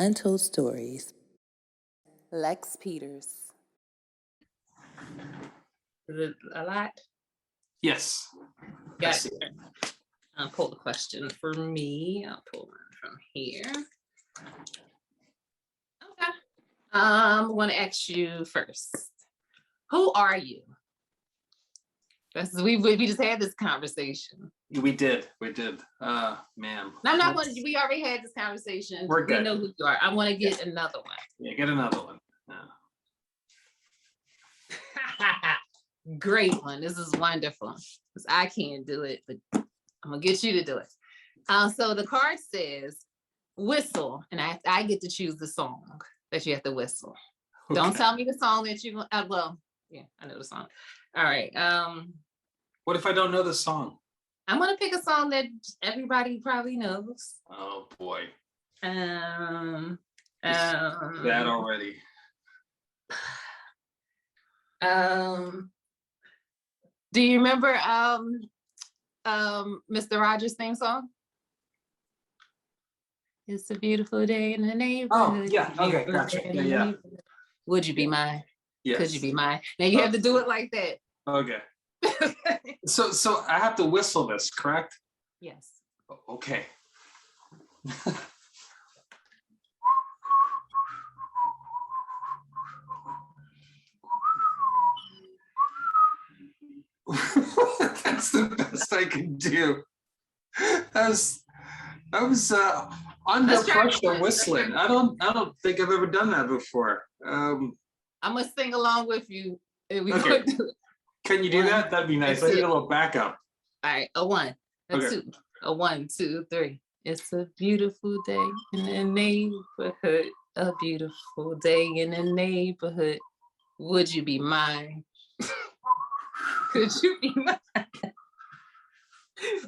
Untold Stories. Lex Peters. Is it a lot? Yes. Got it. I'll pull the question for me. I'll pull one from here. Okay. I'm going to ask you first. Who are you? We just had this conversation. We did. Man. I'm not going to. We already had this conversation. We're good. We know who you are. I want to get another one. Yeah, get another one. Great one. This is wonderful. Because I can't do it, but I'm gonna get you to do it. So the card says whistle, and I get to choose the song that you have to whistle. Okay. Don't tell me the song that you well, yeah, I know the song. All right. What if I don't know the song? I'm gonna pick a song that everybody probably knows. Oh boy. That already. Do you remember Mr. Rogers' theme song? It's a beautiful day in the neighborhood. Oh, yeah. Okay, gotcha. Yeah. Would you be mine? Yes. Could you be mine? Now you have to do it like that. Okay. So I have to whistle this, correct? Yes. Okay. That's the best I can do. I was under pressure whistling. I don't think I've ever done that before. I'm gonna sing along with you. Okay. Can you do that? That'd be nice. I need a little backup. All right, a one, a two, a 1, 2, 3. It's a beautiful day in the neighborhood. A beautiful day in the neighborhood. Would you be mine? Could you be mine?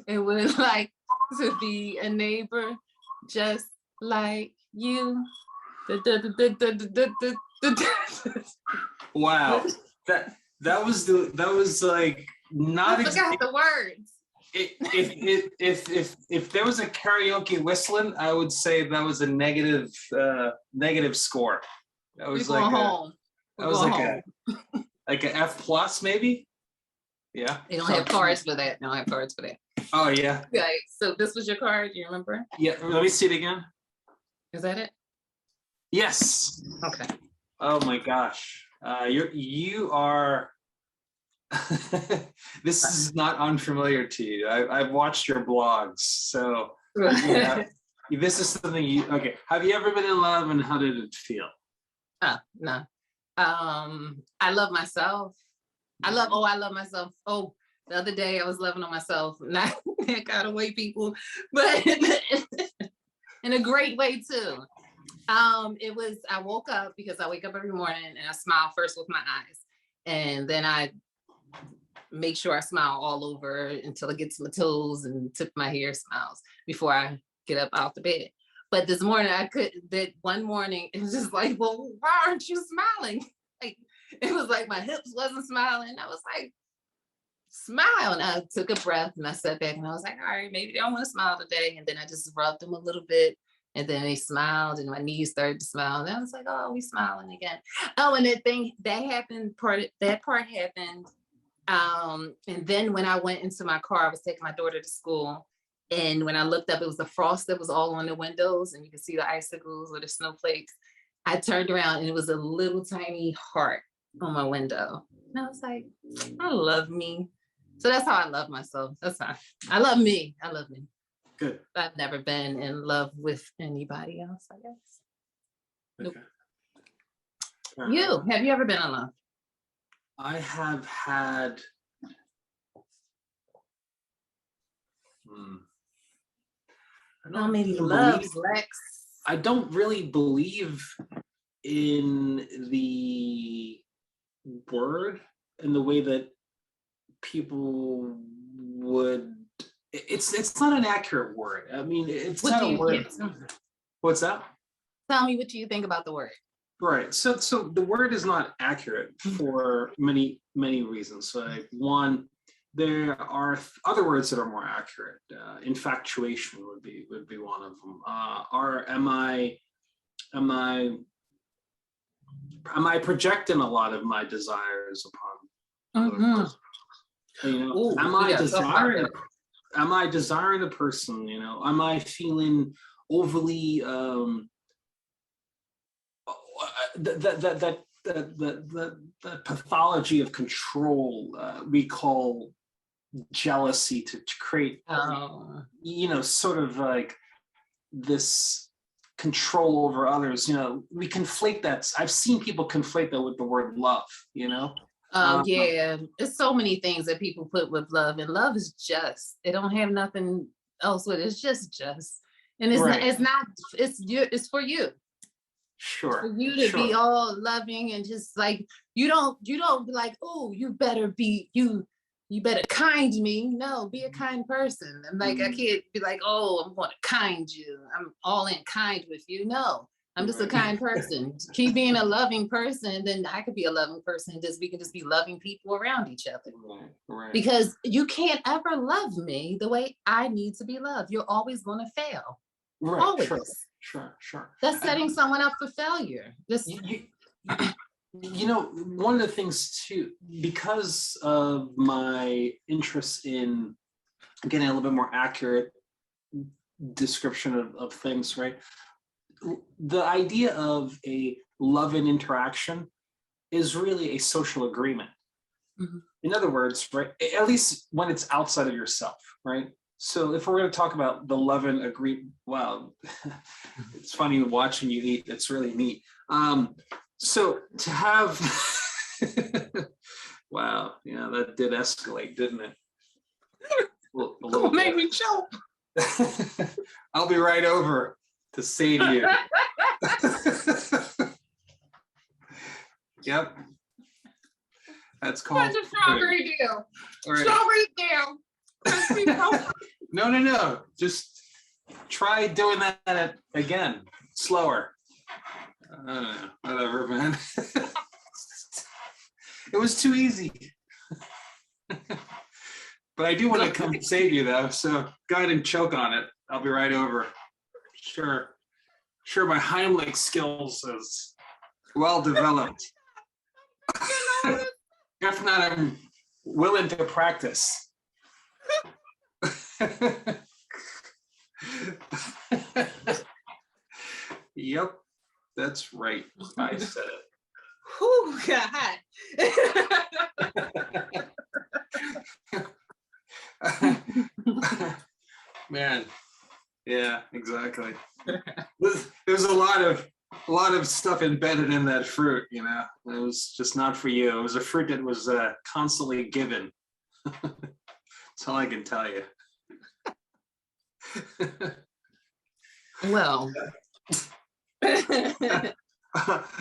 It would like to be a neighbor just like you. Wow, that was like not. I forgot the words. If there was a karaoke whistling, I would say that was a negative score. That was We're going home. That was like a F plus maybe. Yeah. They don't have cards for that. Oh yeah. Okay, so this was your card. You remember? Yeah. Let me see it again. Is that it? Yes. Okay. Oh my gosh. You are. This is not unfamiliar to you. I've watched your blogs, so yeah, this is something you. Okay. Have you ever been in love, and how did it feel? No. I love myself. I love myself. Oh, the other day I was loving on myself. Not that kind of way, people, but in a great way too. It was, I woke up because I wake up every morning and I smile first with my eyes. And then I make sure I smile all over until it gets to my toes and tip of my hair smiles before I get up out the bed. But this morning one morning, it was just like, well, why aren't you smiling? Like, it was like my hips wasn't smiling. I was like, smile. And I took a breath and I sat back and I was like, all right, maybe they don't want to smile today. And then I just rubbed them a little bit. And then they smiled and my knees started to smile. And I was like, oh, we smiling again. Oh, and that part happened. And then when I went into my car, I was taking my daughter to school. And when I looked up, it was the frost that was all on the windows and you could see the icicles or the snowflakes. I turned around and it was a little tiny heart on my window. And I was like, I love me. So that's how I love myself. That's how I love me. I love me. Good. I've never been in love with anybody else, I guess. Okay. Nope. Have you ever been in love? I have had. How many loves, Lex? I don't really believe in the word in the way that people would. It's not an accurate word. I mean, it's not a word. What's that? Tell me what you think about the word. Right. So the word is not accurate for many reasons. Like one, there are other words that are more accurate. Infatuation would be one of them. Am I am I projecting a lot of my desires upon other person? You know, Ooh, we gotta talk about that. am I desiring a person? You know, am I feeling overly the pathology of control we call jealousy to create, you know, sort of like this control over others. You know, we conflate that. I've seen people conflate that with the word love, you know. Yeah, there's so many things that people put with love, and love is just. It don't have nothing else with it. It's just, and it's Right. not. It's not. It's you. It's for you. Sure. For you to be all loving and just like you don't be like, oh, you better be you better kind me. No, be a kind person. I'm like, I can't be like, oh, I'm going to kind you. I'm all in kind with you. No, I'm just a kind person. Keep being a loving person, then I could be a loving person. We can just be loving people around each other. Right. Because you can't ever love me the way I need to be loved. You're always going to fail. Right. Always. Sure. That's setting someone up for failure. You know, one of the things too, because of my interest in getting a little bit more accurate description of things, right? The idea of a love and interaction is really a social agreement. In other words, right, at least when it's outside of yourself, right? So if we're going to talk about the love and agree, well, it's funny watching you eat. It's really neat. So to have, wow, yeah, that did escalate, didn't it? A little make me choke. I'll be right over to save you. Yep. That's called the strawberry deal. Right. Strawberry deal. No. Just try doing that again. Slower. I don't know. Whatever, man. It was too easy. But I do want to come save you, though. So go ahead and choke on it. I'll be right over. Sure, my Heimlich skills is well developed. If not, I'm willing to practice. Yep, that's right. I said it. Whew, God. Man, yeah, exactly. There's a lot of stuff embedded in that fruit, you know. It was just not for you. It was a fruit that was constantly given. That's all I can tell you. Well.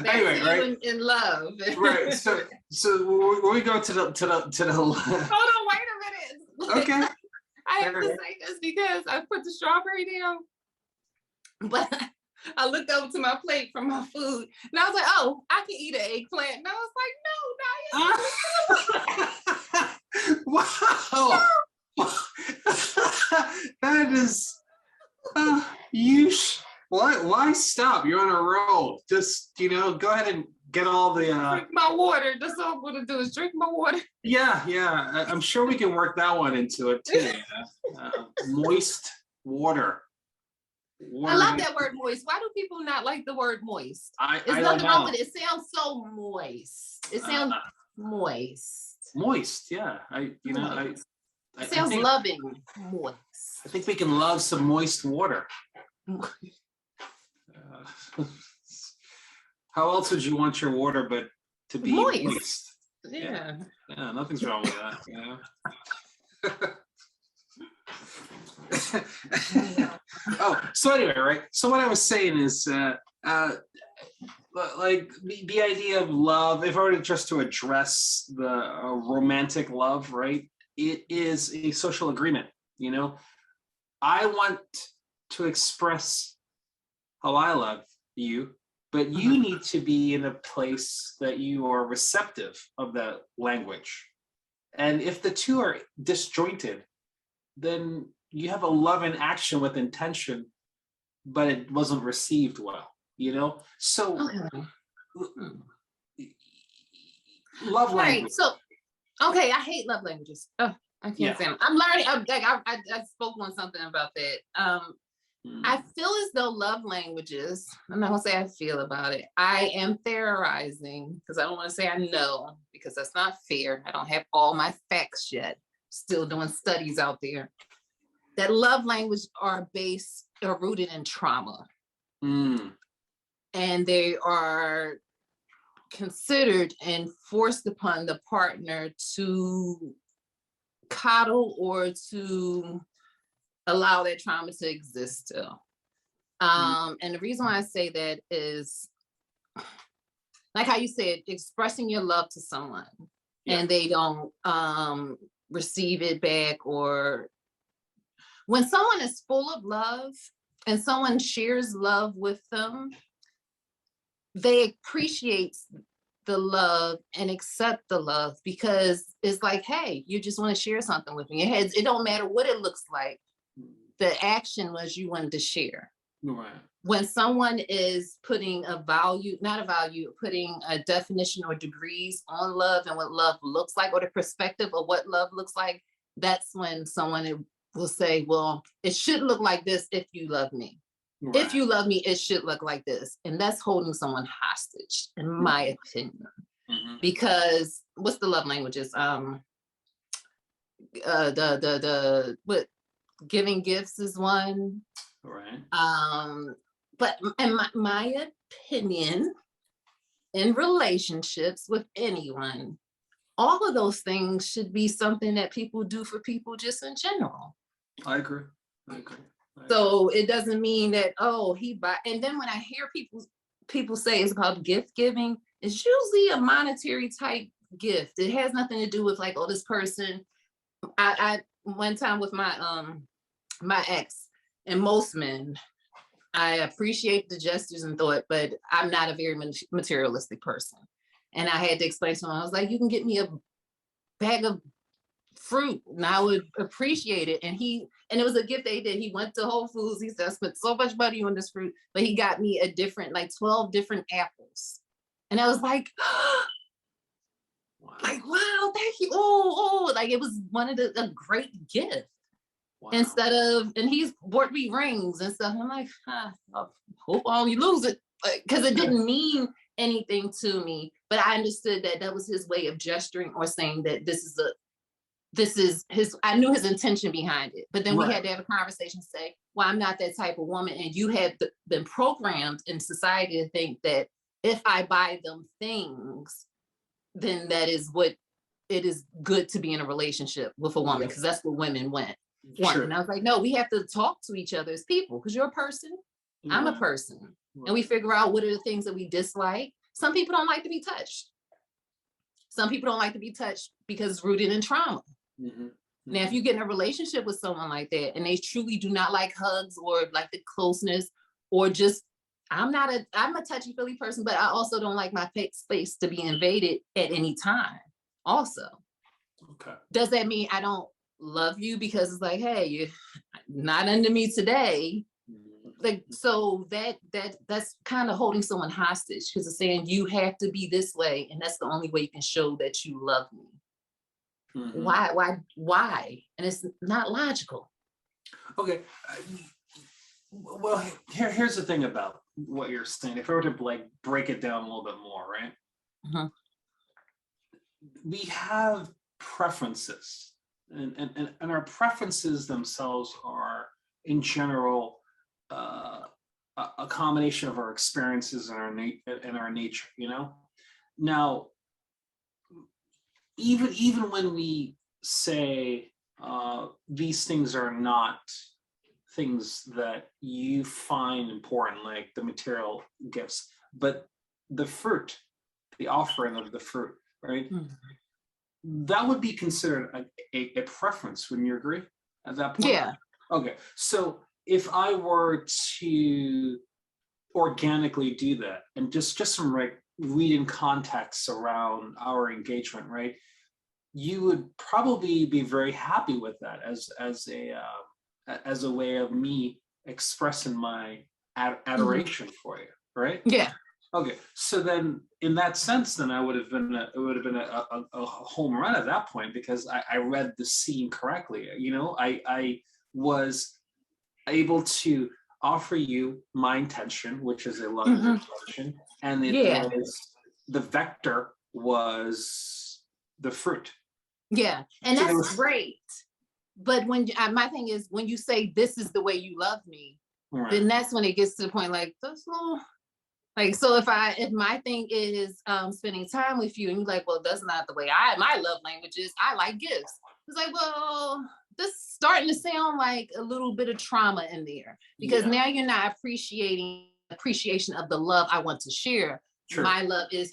Anyway, right? In love. Right. So when we go to the Hold on, wait a minute. Okay. I have to say this because I put the strawberry down, but I looked over to my plate for my food, and I was like, "Oh, I can eat an eggplant." And I was like, "No, wow, that is why stop? You're on a roll. Just go ahead and get all the drink my water. That's all I'm gonna do is drink my water." Yeah. I'm sure we can work that one into it too. Moist water. I love that word moist. Why do people not like the word moist? There's nothing wrong with it. It sounds so moist. It sounds moist. Moist, yeah. It sounds loving. Moist. I think we can love some moist water. How else would you want your water but to be moist? Yeah, nothing's wrong with that. So anyway, right? So what I was saying is, like the idea of love, if I were just to address the romantic love, right? It is a social agreement. I want to express how I love you, but you need to be in a place that you are receptive of that language. And if the two are disjointed, then you have a love in action with intention, but it wasn't received well. you know? So Okay. love Right. language. So, okay, I hate love languages. Oh, I can't say them. I'm learning. I spoke on something about that. I feel as though love languages, I'm not gonna say I feel about it. I am theorizing because I don't want to say I know because that's not fair. I don't have all my facts yet. Still doing studies out there. That love language are rooted in trauma. And they are considered and forced upon the partner to coddle or to allow that trauma to exist still. And the reason why I say that is, like how you said, expressing your love to someone and they don't receive it back, or when someone is full of love and someone shares love with them, they appreciate the love and accept the love because it's like, hey, you just want to share something with me. It don't matter what it looks like. The action was you wanted to share. Right. When someone is putting putting a definition or degrees on love and what love looks like, or the perspective of what love looks like, that's when someone will say, well, it should look like this if you love me. Right. If you love me, it should look like this. And that's holding someone hostage, in my opinion. Because what's the love languages? What giving gifts is one. Right. But in my opinion, in relationships with anyone, all of those things should be something that people do for people just in general. I agree. So it doesn't mean that, oh, and then when I hear people say it's about gift giving, it's usually a monetary type gift. It has nothing to do with like, oh, this person. I one time with my ex, and most men, I appreciate the gestures and thought, but I'm not a very materialistic person. And I had to explain to him, I was like, you can get me a bag of fruit and I would appreciate it. And it was a gift that he did. He went to Whole Foods. He said, I spent so much money on this fruit, but he got me like 12 different apples. And I was like, wow, thank you. Oh, like it was a great gift. Wow. And he's bought me rings and stuff. I'm like, I hope I only lose it, because it didn't mean anything to me. But I understood that was his way of gesturing or saying that this is his. I knew his intention behind it. But then we had to have a conversation, say, well, I'm not that type of woman, and you have been programmed in society to think that if I buy them things, then that is what it is good to be in a relationship with a woman, because that's what women want. Sure. And I was like, no, we have to talk to each other as people, because you're a person, I'm a person, and we figure out what are the things that we dislike. Some people don't like to be touched. Some people don't like to be touched because it's rooted in trauma. Now, if you get in a relationship with someone like that and they truly do not like hugs or like the closeness, or just, I'm a touchy-feely person, but I also don't like my space to be invaded at any time also. Okay. Does that mean I don't love you because it's like, hey, you're not under me today? Like, so that's kind of holding someone hostage, because it's saying you have to be this way, and that's the only way you can show that you love me. Why? And it's not logical. Okay. Well, here's the thing about what you're saying. If I were to like break it down a little bit more, right? We have preferences, and our preferences themselves are, in general, a combination of our experiences and our nature. You know. Now, even when we say these things are not things that you find important, like the material gifts, but the fruit, the offering of the fruit, right? That would be considered a preference. Wouldn't you agree at that point? Yeah. Okay. So if I were to organically do that, and just some reading context around our engagement, right? You would probably be very happy with that as a way of me expressing my adoration for you, right? Yeah. Okay, so then in that sense, then it would have been a home run at that point because I read the scene correctly. You know, I was able to offer you my intention, which is a loving intention, and it Yeah. was the vector was the fruit. Yeah. And So there that's was great. But when my thing is, when you say this is the way you love me, right. then that's when it gets to the point like this little. Like, so if my thing is spending time with you and you're like, well, that's not the way my love language is, I like gifts. It's like, well, this is starting to sound like a little bit of trauma in there because now you're not appreciation of the love I want to share. True. My love is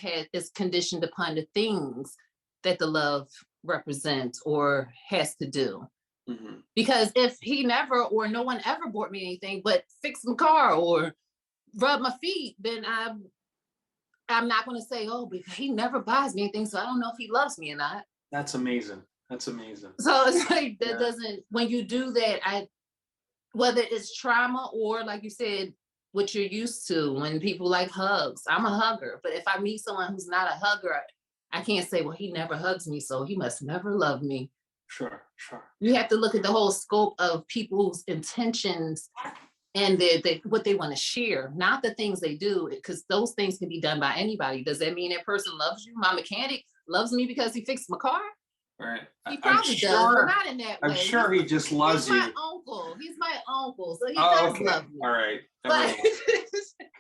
conditioned upon the things that the love represents or has to do. Mm-hmm. Because if he never or no one ever bought me anything but fix my car or rub my feet, then I'm not going to say, oh, because he never buys me anything, so I don't know if he loves me or not. That's amazing. That's amazing. So it's like that doesn't. When you do that, whether it's trauma or like you said, what you're used to. When people like hugs, I'm a hugger, but if I meet someone who's not a hugger, I can't say, well, he never hugs me, so he must never love me. Sure. You have to look at the whole scope of people's intentions and what they want to share, not the things they do, because those things can be done by anybody. Does that mean that person loves you? My mechanic loves me because he fixed my car? Right. He probably does, but not in that way. I'm sure he just loves you. He's my uncle. He's my uncle, so he does love me. All right.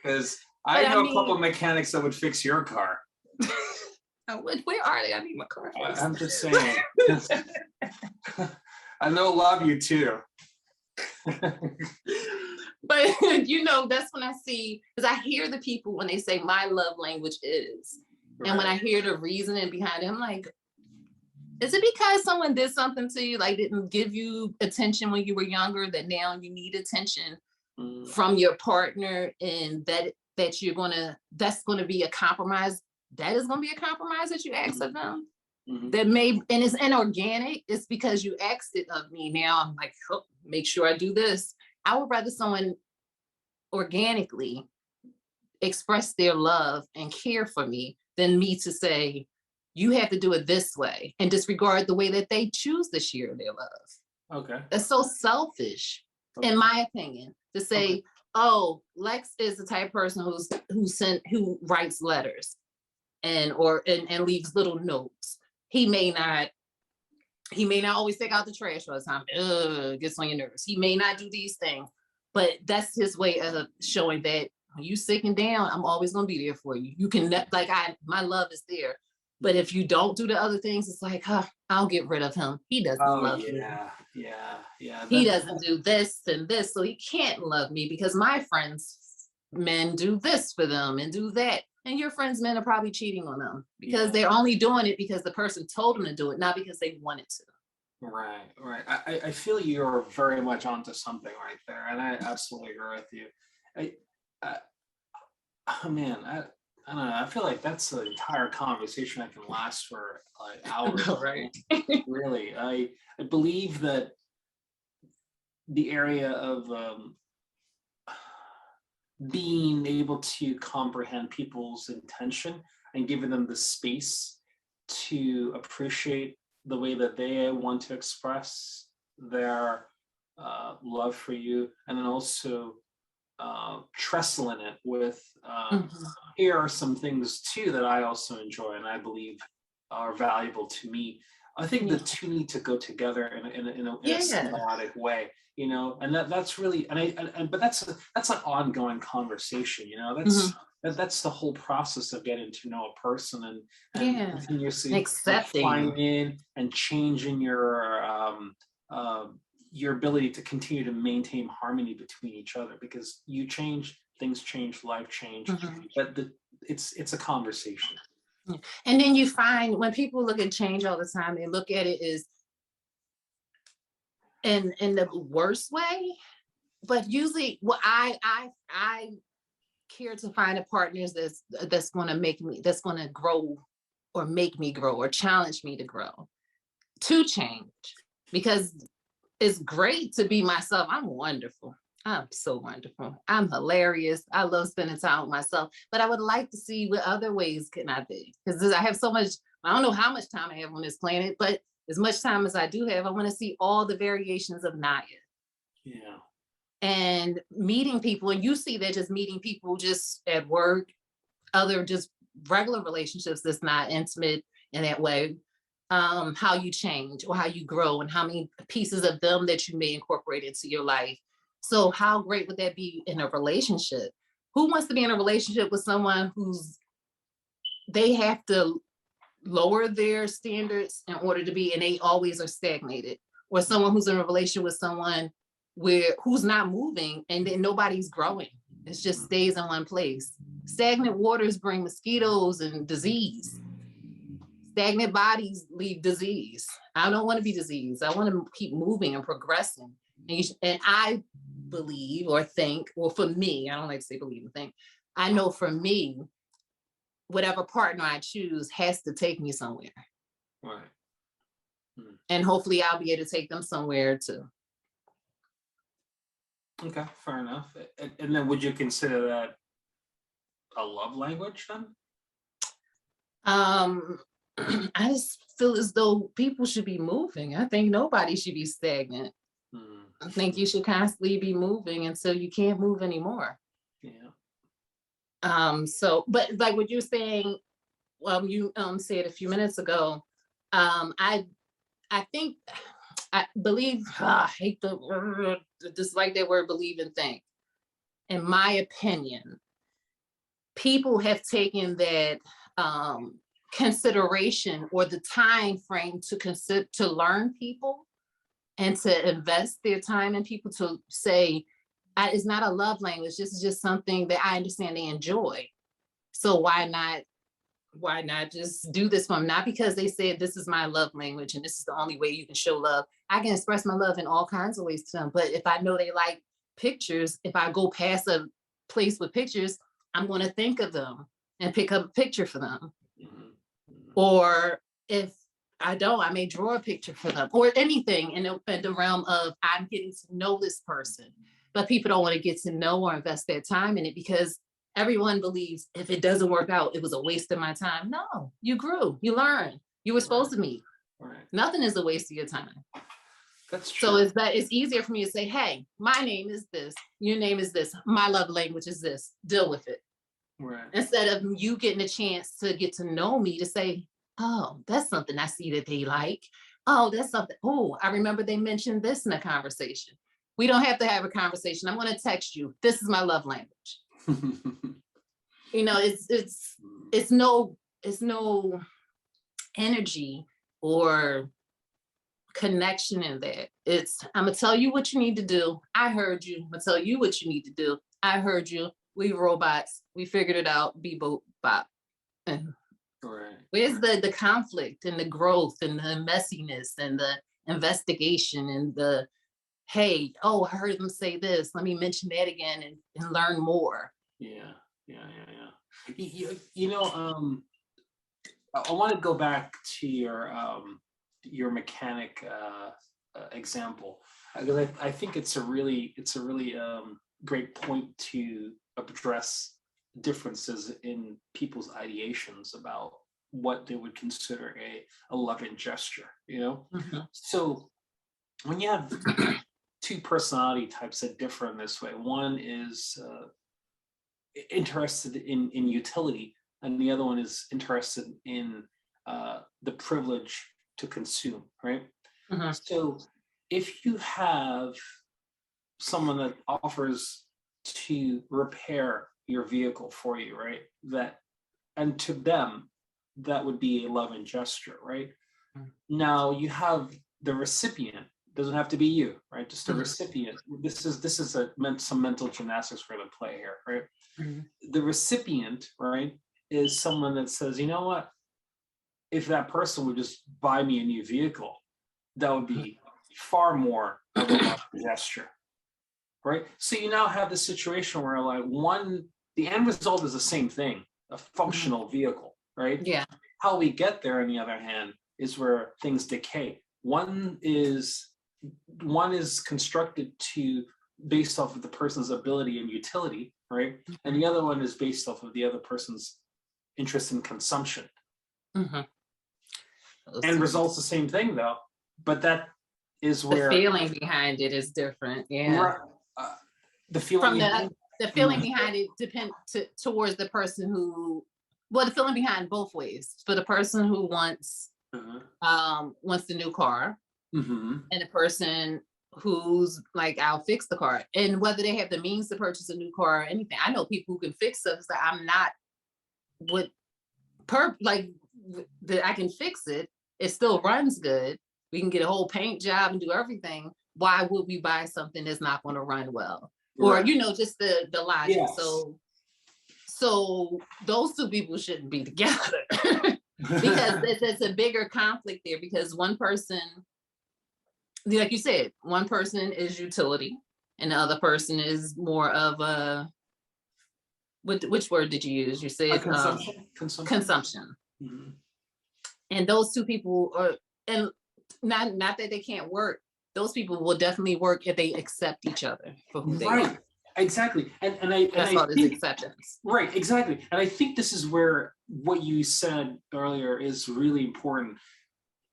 Because I know a couple of mechanics that would fix your car. Where are they? I need my car fixed. I'm just saying. I know love you too. But that's when I see, because I hear the people when they say my love language is, and when I hear the reasoning behind it, I'm like, is it because someone did something to you, like didn't give you attention when you were younger, that now you need attention from your partner, and that's gonna be a compromise? That is gonna be a compromise that you ask of them. That and it's inorganic. It's because you asked it of me. Now I'm like, oh, make sure I do this. I would rather someone organically express their love and care for me than me to say, you have to do it this way and disregard the way that they choose to share their love. Okay. That's so selfish, in my opinion, to say, oh, Lex is the type of person who writes letters and leaves little notes. He may not always take out the trash all the time. Gets on your nerves. He may not do these things, but that's his way of showing that when you sick and down, I'm always gonna be there for you. You can my love is there. But if you don't do the other things, it's like, I'll get rid of him. He doesn't love me. Yeah. He doesn't do this and this, so he can't love me because my friends' men do this for them and do that. And your friends' men are probably cheating on them because they're only doing it because the person told them to do it, not because they wanted to. Right. I feel you're very much onto something right there, and I absolutely agree with you. I don't know. I feel like that's an entire conversation that can last for like hours. Right. Really, I believe that the area of being able to comprehend people's intention and giving them the space to appreciate the way that they want to express their love for you, and then also trestling it with here are some things too that I also enjoy and I believe are valuable to me. I think the two need to go together in a symbiotic way, and that's really but that's an ongoing conversation, that's the whole process of getting to know a person and continuously refining and changing your ability to continue to maintain harmony between each other, because you change, things change, life change, but it's a conversation. And then you find when people look at change all the time, they look at it as in the worst way. But usually what I care to find a partner that's going to grow or make me grow or challenge me to grow, to change, because it's great to be myself. I'm wonderful. I'm so wonderful. I'm hilarious. I love spending time with myself, but I would like to see what other ways can I be? Because I have so much, I don't know how much time I have on this planet, but as much time as I do have, I want to see all the variations of Naya Yeah. and meeting people. And you see that just meeting people just at work, other just regular relationships that's not intimate in that way. How you change or how you grow and how many pieces of them that you may incorporate into your life. So how great would that be in a relationship? Who wants to be in a relationship with someone who's they have to lower their standards in order to be and they always are stagnated? Or someone who's in a relationship with someone where who's not moving and then nobody's growing. It just stays in one place. Stagnant waters bring mosquitoes and disease. Stagnant bodies lead disease. I don't want to be diseased. I want to keep moving and progressing. And I believe or think, or for me, I don't like to say believe and think. I know for me, whatever partner I choose has to take me somewhere. Right. And hopefully I'll be able to take them somewhere too. Okay, fair enough. And then would you consider that a love language then? I just feel as though people should be moving. I think nobody should be stagnant. I think you should constantly be moving until you can't move anymore. Yeah. So, but like what you're saying, you said a few minutes ago, I think, I believe, I hate the word, dislike that word believe and think. In my opinion, people have taken that consideration or the time frame to consider to learn people and to invest their time in people to say, it's not a love language. This is just something that I understand they enjoy. So why not just do this for them? Not because they said this is my love language and this is the only way you can show love. I can express my love in all kinds of ways to them. But if I know they like pictures, if I go past a place with pictures, I'm going to think of them and pick up a picture for them. Or if I don't, I may draw a picture for them or anything in the realm of I'm getting to know this person. But people don't want to get to know or invest their time in it because everyone believes if it doesn't work out, it was a waste of my time. No, you grew, you learned, you were supposed to meet. Right. Nothing is a waste of your time. That's true. So it's easier for me to say, hey, my name is this, your name is this, my love language is this, deal with it. Right. Instead of you getting a chance to get to know me to say, oh, that's something I see that they like. Oh, that's something. Oh, I remember they mentioned this in a conversation. We don't have to have a conversation. I'm going to text you. This is my love language. You know, it's no energy or connection in that. It's I'm gonna tell you what you need to do. I heard you. I'm gonna tell you what you need to do. I heard you. We robots. We figured it out. Beep boop bop. Right. Where's the conflict and the growth and the messiness and the investigation and the hey, oh, I heard them say this. Let me mention that again and learn more. Yeah. You know, I want to go back to your mechanic example because I think it's a really great point to address differences in people's ideations about what they would consider a loving gesture. You know, so when you have two personality types that differ in this way, one is interested in utility, and the other one is interested in the privilege to consume, right? So if you have someone that offers to repair your vehicle for you, right? And to them, that would be a loving gesture, right? Now you have the recipient. Doesn't have to be you, right? Just a recipient. This is some mental gymnastics we're going to play here, right? The recipient, right, is someone that says, you know what? If that person would just buy me a new vehicle, that would be far more of a love gesture, right? So you now have the situation where like the end result is the same thing, a functional vehicle, right? Yeah. How we get there, on the other hand, is where things decay. One is constructed to based off of the person's ability and utility, right? And the other one is based off of the other person's interest in consumption. Mm-hmm. And results the same thing though, but that is where the feeling behind it is different. Yeah. The feeling From the feeling behind it depend towards the person who, well, the feeling behind both ways. For the person who wants the new car, and the person who's like, I'll fix the car, and whether they have the means to purchase a new car or anything. I know people who can fix stuff that I'm not that I can fix it. It still runs good. We can get a whole paint job and do everything. Why would we buy something that's not going to run well? Or, just the logic. Yes. So those two people shouldn't be together because it's a bigger conflict there, because one person, like you said, one person is utility and the other person is more of a, which word did you use? You said consumption. Mm-hmm. And those two people are, and not that they can't work. Those people will definitely work if they accept each other for who they are. Exactly. And that's all this acceptance. Right, exactly. And I think this is where what you said earlier is really important.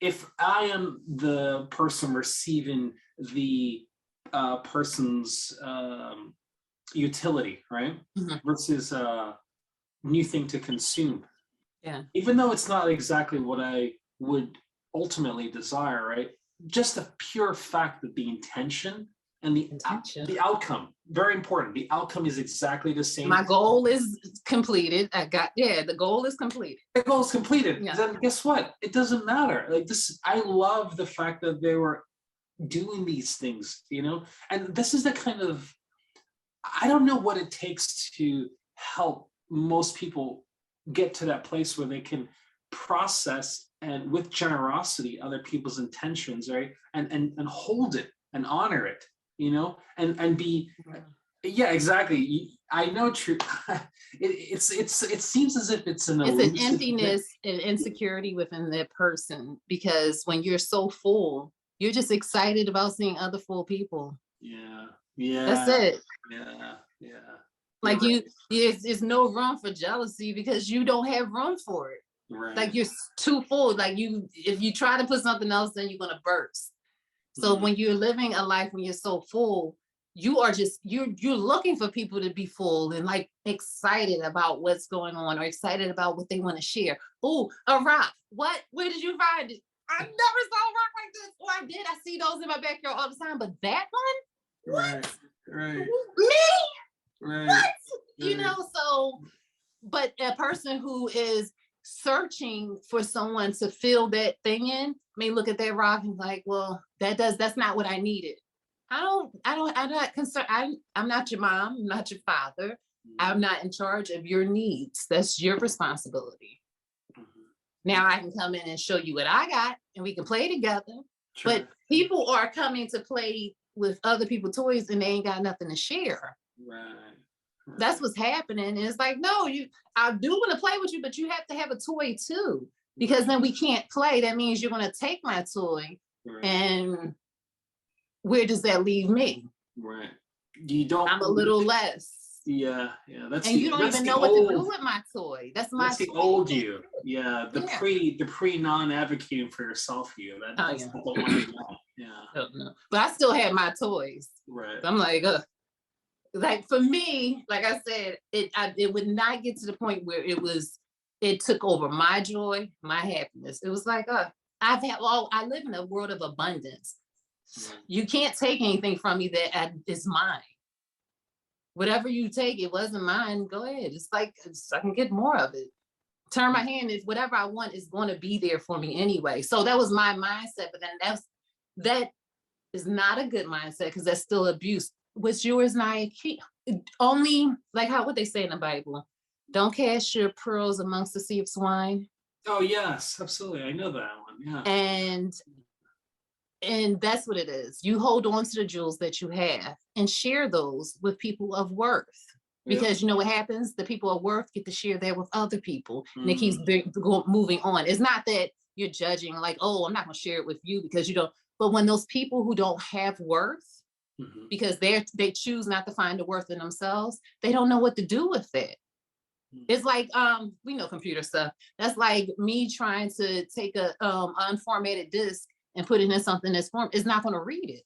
If I am the person receiving the person's utility, right, versus a new thing to consume. Yeah. Even though it's not exactly what I would ultimately desire, right? Just the pure fact that the intention and the outcome, very important. The outcome is exactly the same. My goal is completed. The goal is completed. The goal is completed. Yeah. Then guess what? It doesn't matter. Like this, I love the fact that they were doing these things, and this is the kind of, I don't know what it takes to help most people get to that place where they can process and with generosity other people's intentions, right? And hold it and honor it, and be, yeah, exactly. I know true. It seems as if it's an emptiness and insecurity within that person, because when you're so full, you're just excited about seeing other full people. Yeah. That's it. Yeah. Like there's no room for jealousy because you don't have room for it. Right. Like you're too full. Like if you try to put something else, then you're gonna burst. So when you're living a life when you're so full, you are just you're looking for people to be full and like excited about what's going on or excited about what they want to share. Oh, a rock. What? Where did you find it? I never saw a rock like this. Oh, I did. I see those in my backyard all the time. But that one? What? Right. Me? Right. What? So, but a person who is searching for someone to fill that thing in may look at that rock and like, well, that's not what I needed. I'm not concerned. I'm not your mom. I'm not your father. I'm not in charge of your needs. That's your responsibility. Now I can come in and show you what I got and we can play together. Sure. But people are coming to play with other people's toys and they ain't got nothing to share. Right. That's what's happening. And it's like, no, I do want to play with you, but you have to have a toy too, because then we can't play. That means you're going to take my toy. Right. And where does that leave me? Right. I'm a little less. Yeah. And you don't even know what to do with my toy. That's the old you. Yeah. The pre non-advocating for yourself you. That's the one you want. Yeah. But I still had my toys. Right. So I'm like for me, like I said, it would not get to the point where it took over my joy, my happiness. It was like, I live in a world of abundance. You can't take anything from me that is mine. Whatever you take, it wasn't mine. Go ahead. It's like I can get more of it. Turn my hand. If whatever I want is going to be there for me anyway. So that was my mindset. But then that is not a good mindset because that's still abuse. What's yours, Naya? Only like what they say in the Bible. Don't cast your pearls amongst the sea of swine. Oh yes, absolutely. I know that one. Yeah. And that's what it is. You hold on to the jewels that you have and share those with people of worth. Because you know what happens? The people of worth get to share that with other people. And it keeps moving on. It's not that you're judging like, oh, I'm not going to share it with you because you don't. But when those people who don't have worth because they choose not to find the worth in themselves. They don't know what to do with it. It's like, we know computer stuff. That's like me trying to take a unformatted disk and put it in something that's formed. It's not going to read it.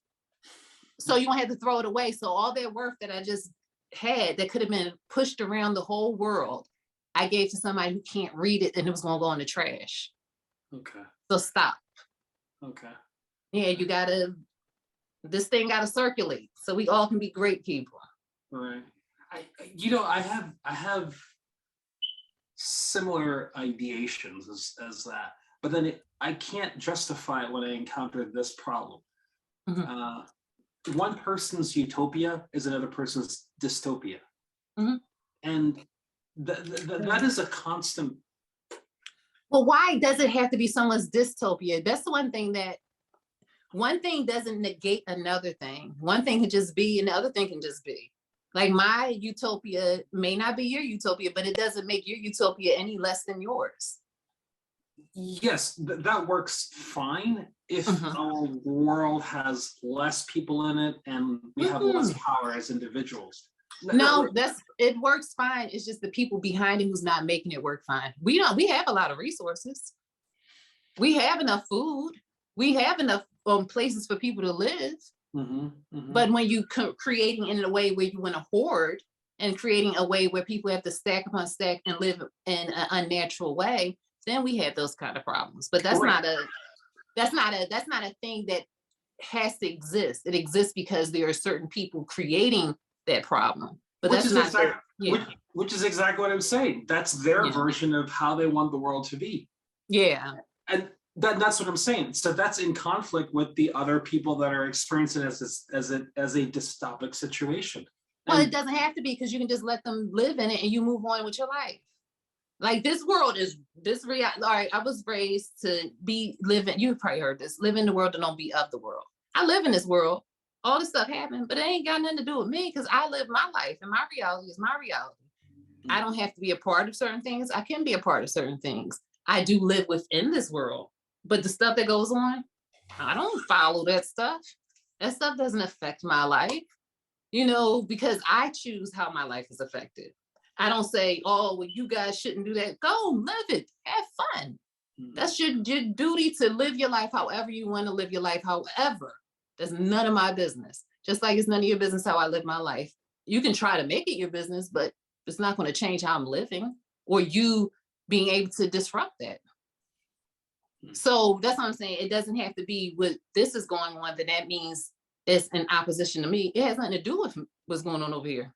So you won't have to throw it away. So all that work that I just had that could have been pushed around the whole world, I gave to somebody who can't read it, and it was going to go in the trash. Okay. So stop. Okay. Yeah, this thing got to circulate so we all can be great people. Right. I have similar ideations as that, but then I can't justify it when I encounter this problem. One person's utopia is another person's dystopia, and that is a constant. Well, why does it have to be someone's dystopia? That's the one thing that one thing doesn't negate another thing. One thing can just be, and the other thing can just be. Like my utopia may not be your utopia, but it doesn't make your utopia any less than yours. Yes, that works fine if our world has less people in it and we have less power as individuals. No, it works fine. It's just the people behind it who's not making it work fine. We have a lot of resources. We have enough food. We have enough places for people to live. But when you creating in a way where you want to hoard and creating a way where people have to stack upon stack and live in an unnatural way, then we have those kind of problems. But that's not a thing that has to exist. It exists because there are certain people creating that problem. But which is exactly what I'm saying. That's their version of how they want the world to be. Yeah. And that's what I'm saying. So that's in conflict with the other people that are experiencing it as a dystopic situation. Well, it doesn't have to be, because you can just let them live in it and you move on with your life. Like this world is this reality. All right, I was raised to you've probably heard this, live in the world and don't be of the world. I live in this world. All this stuff happened, but it ain't got nothing to do with me because I live my life and my reality is my reality. I don't have to be a part of certain things. I can be a part of certain things. I do live within this world, but the stuff that goes on, I don't follow that stuff. That stuff doesn't affect my life, because I choose how my life is affected. I don't say, oh, well, you guys shouldn't do that. Go live it. Have fun. That's your duty to live your life however you want to live your life. However, that's none of my business. Just like it's none of your business how I live my life. You can try to make it your business, but it's not going to change how I'm living or you being able to disrupt that. So that's what I'm saying. It doesn't have to be what this is going on, that means it's in opposition to me. It has nothing to do with what's going on over here.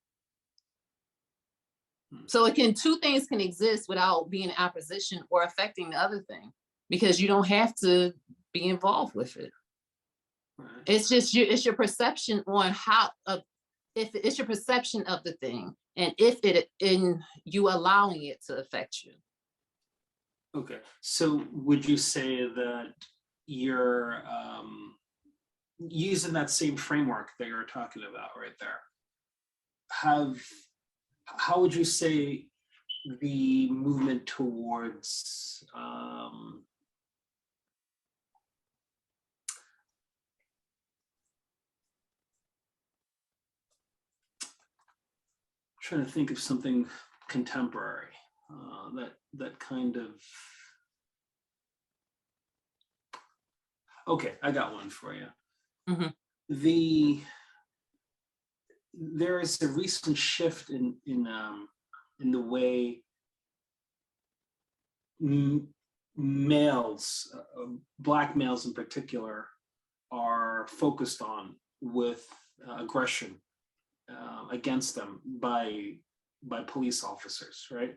So two things can exist without being in opposition or affecting the other thing, because you don't have to be involved with it. Right. It's just it's your perception on if it's your perception of the thing, and if it in you allowing it to affect you. Okay, so would you say that you're using that same framework that you're talking about right there? How would you say the movement towards trying to think of something contemporary that kind of. Okay, I got one for you. There is a recent shift in the way males, Black males in particular, are focused on with aggression against them by police officers, right?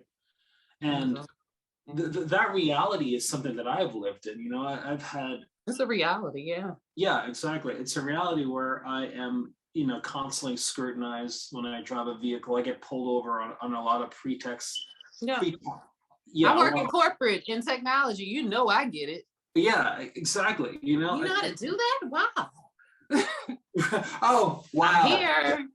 And that reality is something that I've lived in. I've had. It's a reality, yeah. Yeah, exactly. It's a reality where I am, constantly scrutinized when I drive a vehicle. I get pulled over on a lot of pretexts. Yeah. I work in corporate in technology. I get it. Yeah, exactly. You know how to do that? Wow. Oh, wow. I'm here.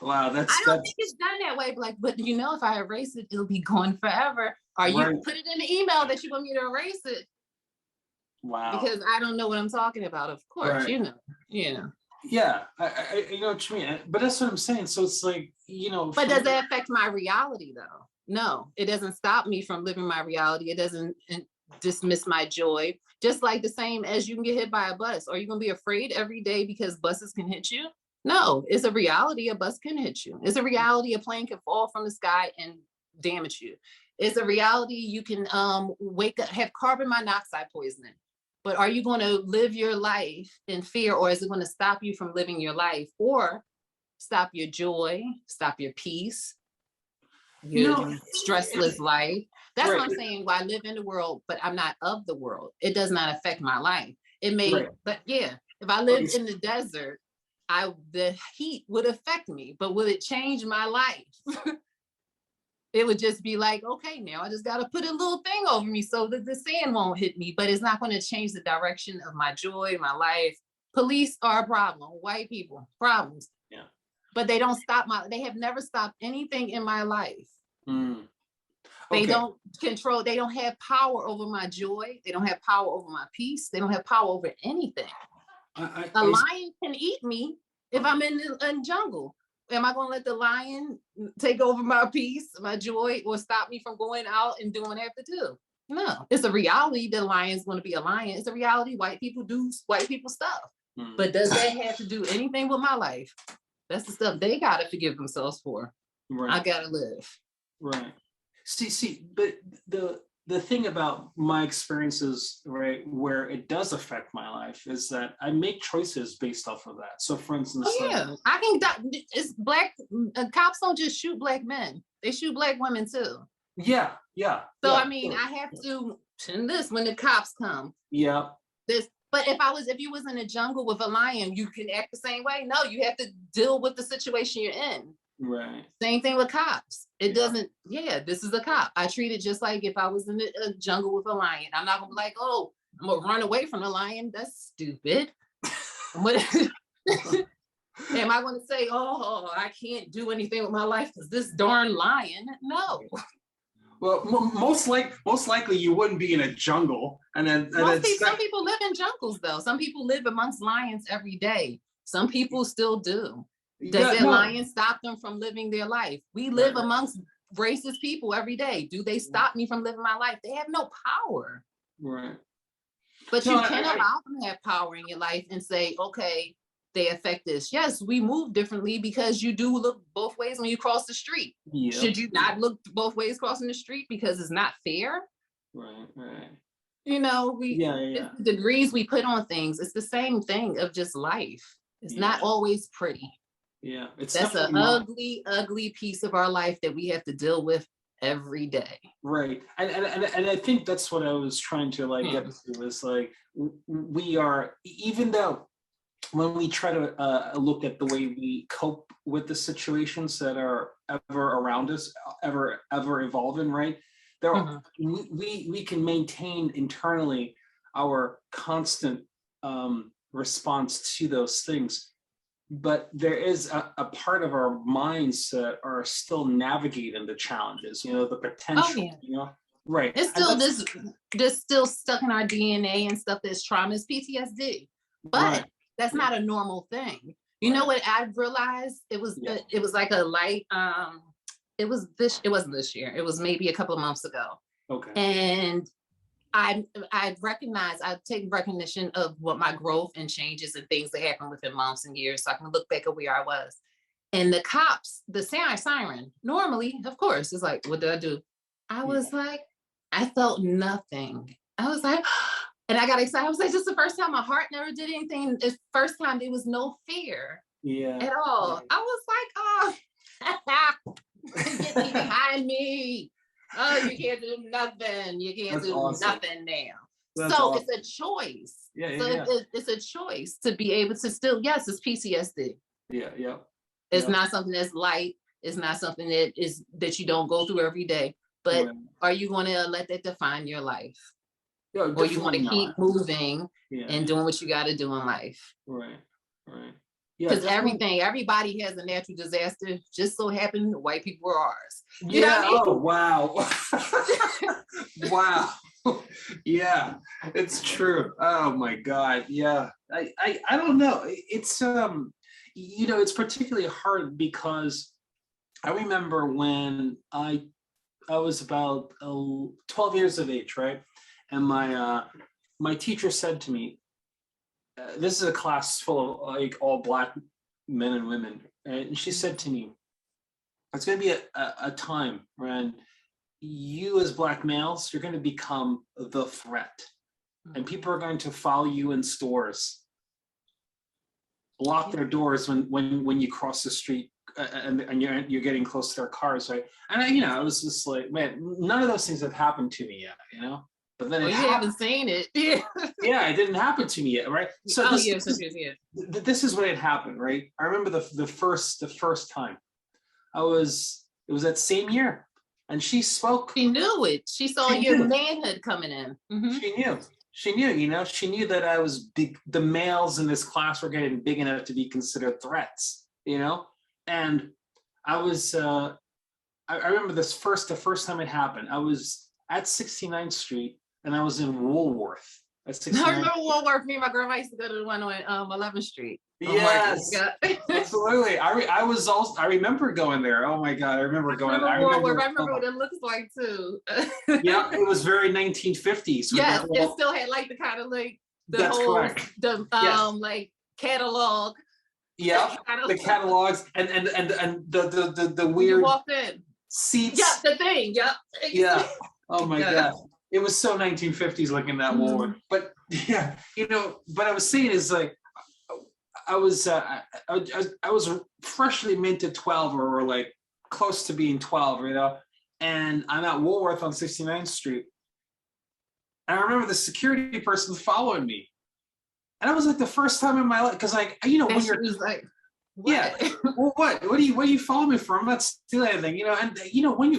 Wow, I don't think it's done that way. But if I erase it, it'll be gone forever. Or you put it in the email that you want me to erase it. Wow. Because I don't know what I'm talking about, of course, right. Yeah. Yeah, I know what you mean, but that's what I'm saying. So it's like, But does that affect my reality though? No, it doesn't stop me from living my reality. It doesn't dismiss my joy. Just like the same as you can get hit by a bus. Are you going to be afraid every day because buses can hit you? No, it's a reality. A bus can hit you. It's a reality. A plane can fall from the sky and damage you. It's a reality. You can wake up, have carbon monoxide poisoning. But are you going to live your life in fear, or is it going to stop you from living your life, or stop your joy, stop your peace, your stressless life? That's right, what I'm saying. Why I live in the world, but I'm not of the world. It does not affect my life. It may, right. but yeah, if I lived in the desert, the heat would affect me, but will it change my life? It would just be like, okay, now I just got to put a little thing over me so that the sand won't hit me, but it's not going to change the direction of my joy, my life. Police are a problem. White people, problems. Yeah. But they don't stop they have never stopped anything in my life. Okay. They don't control, they don't have power over my joy. They don't have power over my peace. They don't have power over anything. A lion can eat me if I'm in the jungle. Am I going to let the lion take over my peace, my joy, or stop me from going out and doing what I have to do? No, it's a reality. The lion's going to be a lion. It's a reality. White people do white people stuff. But does that have to do anything with my life? That's the stuff they got to forgive themselves for. Right. I got to live. Right. See, but the thing about my experiences, right, where it does affect my life is that I make choices based off of that. So for instance, I can, it's black, cops don't just shoot black men. They shoot black women too. Yeah. So I mean, I have to this when the cops come. Yeah. But if you was in a jungle with a lion, you can act the same way. No, you have to deal with the situation you're in. Right. Same thing with cops. It doesn't, this is a cop. I treat it just like if I was in a jungle with a lion. I'm not gonna be like, oh, I'm gonna run away from the lion. That's stupid. Am I gonna say, oh, I can't do anything with my life because this darn lion? No. Well, most likely you wouldn't be in a jungle, some people live in jungles though. Some people live amongst lions every day. Some people still do. Does that lion stop them from living their life? We live amongst racist people every day. Do they stop me from living my life? They have no power. Right. But you can allow them to have power in your life and say, okay, they affect this. Yes, we move differently because you do look both ways when you cross the street. Yep. Should you not look both ways crossing the street because it's not fair? Right. It's the degrees we put on things. It's the same thing of just life. It's not always pretty. Yeah, that's an ugly piece of our life that we have to deal with every day. Right, and I think that's what I was trying to get to, was like, we are, even though when we try to look at the way we cope with the situations that are ever around us, ever evolving, right? There, we can maintain internally our constant response to those things. But there is a part of our minds that are still navigating the challenges, the potential, right. It's still this still stuck in our DNA and stuff that's trauma, is PTSD. But that's not a normal thing. You know what I've realized? It was like a light, it wasn't this year. It was maybe a couple of months ago. Okay. And I take recognition of what my growth and changes and things that happen within months and years, so I can look back at where I was. And the cops, the siren, normally, of course, it's like, what did I do? I was like, I felt nothing. I was like, and I got excited. I was like, this is the first time my heart never did anything. It's the first time there was no fear at all. I was like, oh, get me behind me. Oh, you can't do nothing. You can't do nothing now. That's so awesome. It's a choice. It's a choice to be able to still, yes, it's PTSD. It's not something that's light. It's not something that you don't go through every day. But are you going to let that define your life? Or you want to keep moving and doing what you got to do in life? Right. Because everybody has a natural disaster. Just so happened white people were ours. You know what I mean? Oh, wow. Wow. Yeah, it's true. Oh my God. Yeah. I don't know. It's it's particularly hard because I remember when I was about 12 years of age, right? And my teacher said to me, this is a class full of like all Black men and women, and she said to me, it's going to be a time when you as Black males, you're going to become the threat, and people are going to follow you in stores, lock their doors when you cross the street, and you're getting close to their cars, right? And I was just like, man, none of those things have happened to me yet. But then you haven't seen it. Yeah. Yeah, it didn't happen to me yet, right? So this is what had happened, right? I remember the first time it was that same year, and she spoke. She knew it. She saw your manhood coming in. Mm-hmm. She knew, she knew that I was big. The males in this class were getting big enough to be considered threats, and I was, I remember the first time it happened. I was at 69th Street, and I was in Woolworth. I remember Woolworth. Me and my grandma used to go to the one on 11th Street. Yes, absolutely. I remember going there. Oh my God, I remember going. I remember what it looks like too. Yeah, it was very 1950s. Yes, it still had like the kind of like that's whole, correct. The like catalog. Yeah, the catalogs and the weird you walked in. Seats. Yeah, the thing. Yep. Yeah. Oh my God. It was so 1950s looking at Woolworth. But yeah, what I was saying is like I was freshly minted 12 or like close to being 12, and I'm at Woolworth on 69th Street. And I remember the security person following me. And that was like the first time in my life, because like, when you're like, what? Yeah, well, what do you follow me for? I'm not stealing anything, and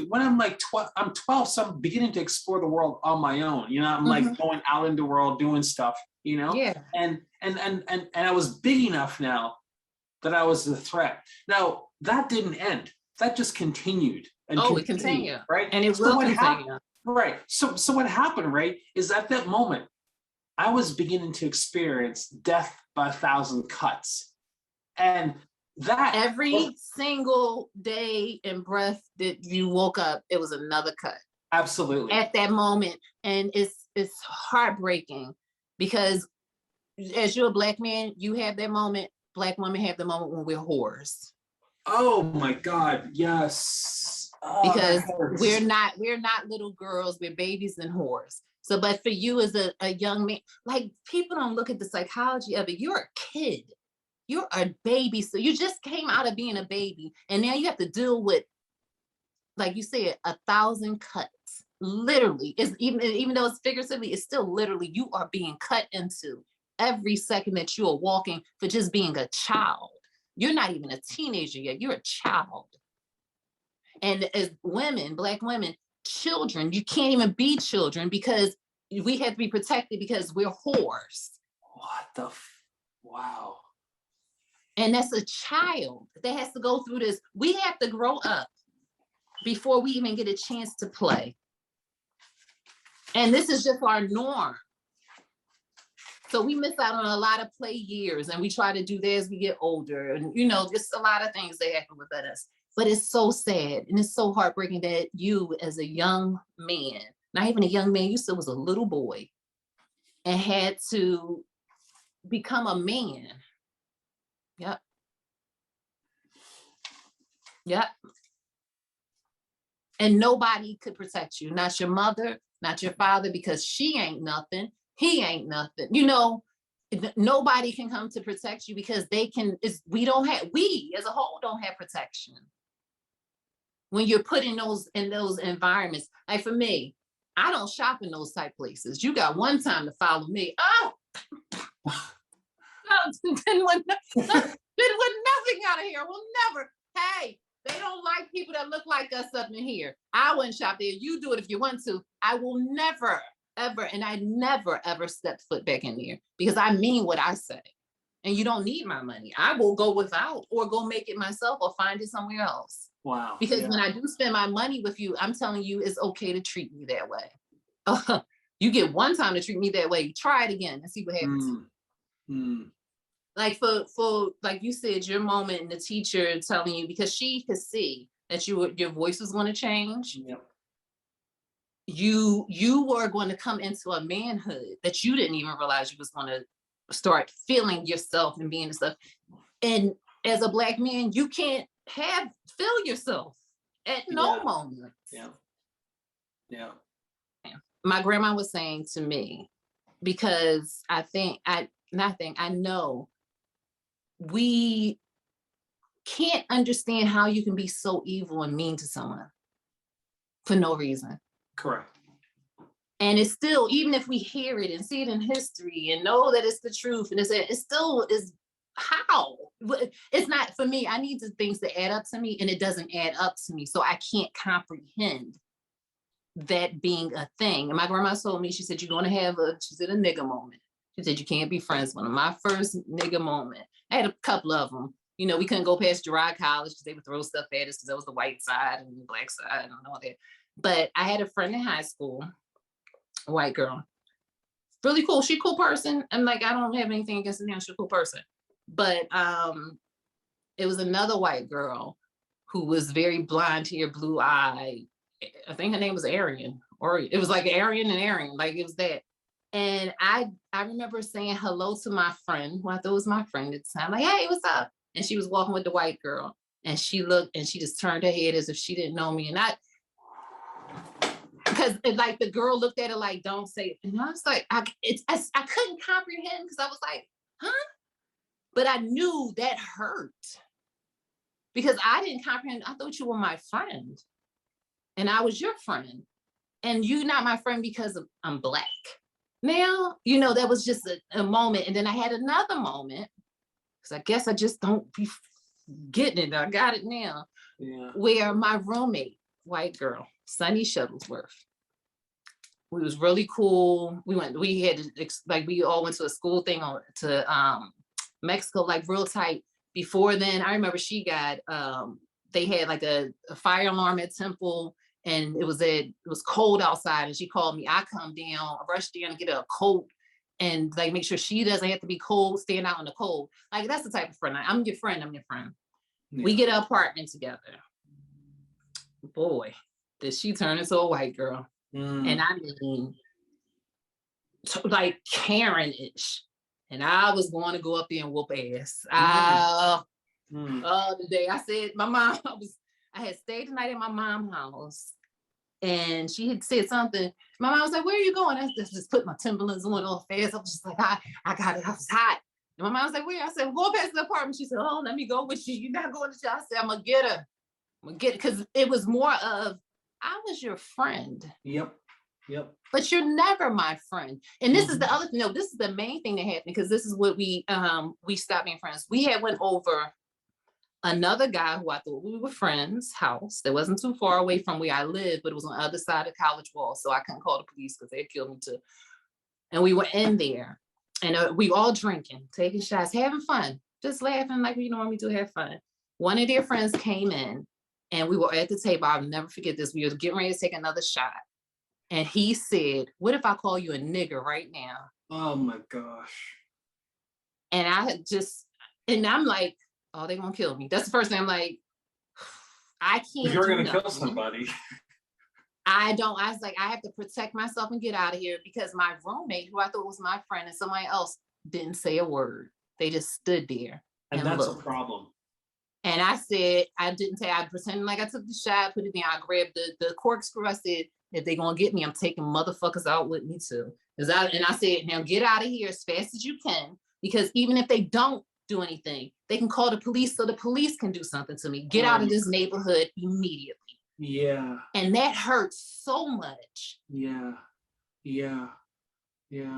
when I'm like 12, I'm 12, so I'm beginning to explore the world on my own. I'm like going out into the world, doing stuff, Yeah. And I was big enough now that I was the threat. Now that didn't end. That just continued. It continued, right? And it will continue. Right. So what happened, right, is at that moment, I was beginning to experience death by 1,000 cuts. And that every single day and breath that you woke up, it was another cut. Absolutely. At that moment. And it's heartbreaking because as you're a Black man, you have that moment. Black women have the moment when we're whores. Oh my God, yes. Because we're not little girls, we're babies and whores. So, but for you as a young man, like people don't look at the psychology of it. You're a kid. You're a baby. So you just came out of being a baby. And now you have to deal with, like you said, 1,000 cuts. Literally. It's even though it's figuratively, it's still literally you are being cut into every second that you are walking for just being a child. You're not even a teenager yet. You're a child. And as women, Black women, children, you can't even be children because we have to be protected because we're whores. Wow. And that's a child that has to go through this. We have to grow up before we even get a chance to play. And this is just our norm. So we miss out on a lot of play years and we try to do that as we get older. And, just a lot of things that happen with us. But it's so sad and it's so heartbreaking that you as a young man, not even a young man, you still was a little boy and had to become a man. Yep. Yep. And nobody could protect you. Not your mother, not your father, because she ain't nothing. He ain't nothing. Nobody can come to protect you because we as a whole don't have protection. When you're put in those environments, like for me, I don't shop in those type places. You got one time to follow me. Oh, then with nothing out of here. We'll never. Hey, they don't like people that look like us up in here. I wouldn't shop there. You do it if you want to. I will never, ever, and I never, ever step foot back in there because I mean what I say. And you don't need my money. I will go without or go make it myself or find it somewhere else. Wow. Because when I do spend my money with you, I'm telling you it's okay to treat me that way. You get one time to treat me that way. Try it again and see what happens. Like for like you said, your moment and the teacher telling you, because she could see that your voice was going to change. Yep. You were going to come into a manhood that you didn't even realize you was going to start feeling yourself and being stuff. And as a Black man, you can't feel yourself at no moment. Yeah. My grandma was saying to me, because I know we can't understand how you can be so evil and mean to someone for no reason. Correct. And it's still, even if we hear it and see it in history and know that it's the truth, and it still is, how? It's not, for me, I need the things to add up to me, and it doesn't add up to me. So I can't comprehend that being a thing. And my grandma told me, she said, you're going to have a nigga moment. She said, you can't be friends with them. My first nigga moment, I had a couple of them. You know, we couldn't go past Girard College because they would throw stuff at us because that was the white side and the Black side and all that. But I had a friend in high school, a white girl, really cool. She a cool person. And like, I don't have anything against her now. She's a cool person. But it was another white girl who was very blonde hair, blue eye. I think her name was Arian, or it was like Arian and Arian, like it was that. And I remember saying hello to my friend, who I thought was my friend at the time, like, hey, what's up? And she was walking with the white girl, and she looked and she just turned her head as if she didn't know me. And because like the girl looked at her like, don't say it. And I was like, I couldn't comprehend, because I was like, huh? But I knew that hurt, because I didn't comprehend. I thought you were my friend, and I was your friend, and you're not my friend because I'm Black. Now, you know, that was just a moment. And then I had another moment, because I guess I just don't be getting it. I got it now. Yeah. Where my roommate, white girl, Sunny Shuttlesworth, we was really cool. We all went to a school thing to Mexico, like real tight. Before then, I remember she got, they had like a fire alarm at Temple, and it was cold outside, and she called me. I come down, I rush down and get her a coat, and like make sure she doesn't have to be cold, staying out in the cold. Like, that's the type of friend. I'm your friend. Yeah. We get an apartment together. Boy, did she turn into a white girl. And I mean, like Karen-ish. And I was going to go up there and whoop ass. The day I said, my mom, I had stayed the night at my mom's house, and she had said something. My mom was like, where are you going? I just put my Timberlands on all fast. I was just like, I got it. I was hot. And my mom was like, where? I said, well, go past the apartment. She said, oh, let me go with you. You're not going to jail. I said, I'm going to get her. Because it was more of, I was your friend. Yep. But you're never my friend. And this is the other thing. No, this is the main thing that happened, because this is what we stopped being friends. We had went over another guy who I thought we were friends' house that wasn't too far away from where I lived, but it was on the other side of College Wall. So I couldn't call the police because they'd kill me too. And we were in there, and we all drinking, taking shots, having fun, just laughing like we normally do, have fun. One of their friends came in, and we were at the table. I'll never forget this. We were getting ready to take another shot. And he said, what if I call you a nigger right now? Oh my gosh. And I'm like, oh, they're gonna kill me. That's the first thing I'm like, I can't. If you're gonna kill somebody. I was like, I have to protect myself and get out of here, because my roommate, who I thought was my friend, and somebody else, didn't say a word. They just stood there. And that's looked. A problem. And I said, I pretended like I took the shot, put it down, I grabbed the corkscrew. I said, if they're gonna get me, I'm taking motherfuckers out with me too. And I said, now get out of here as fast as you can, because even if they don't do anything, they can call the police so the police can do something to me. Get out of this neighborhood immediately. Yeah. And that hurts so much. Yeah. The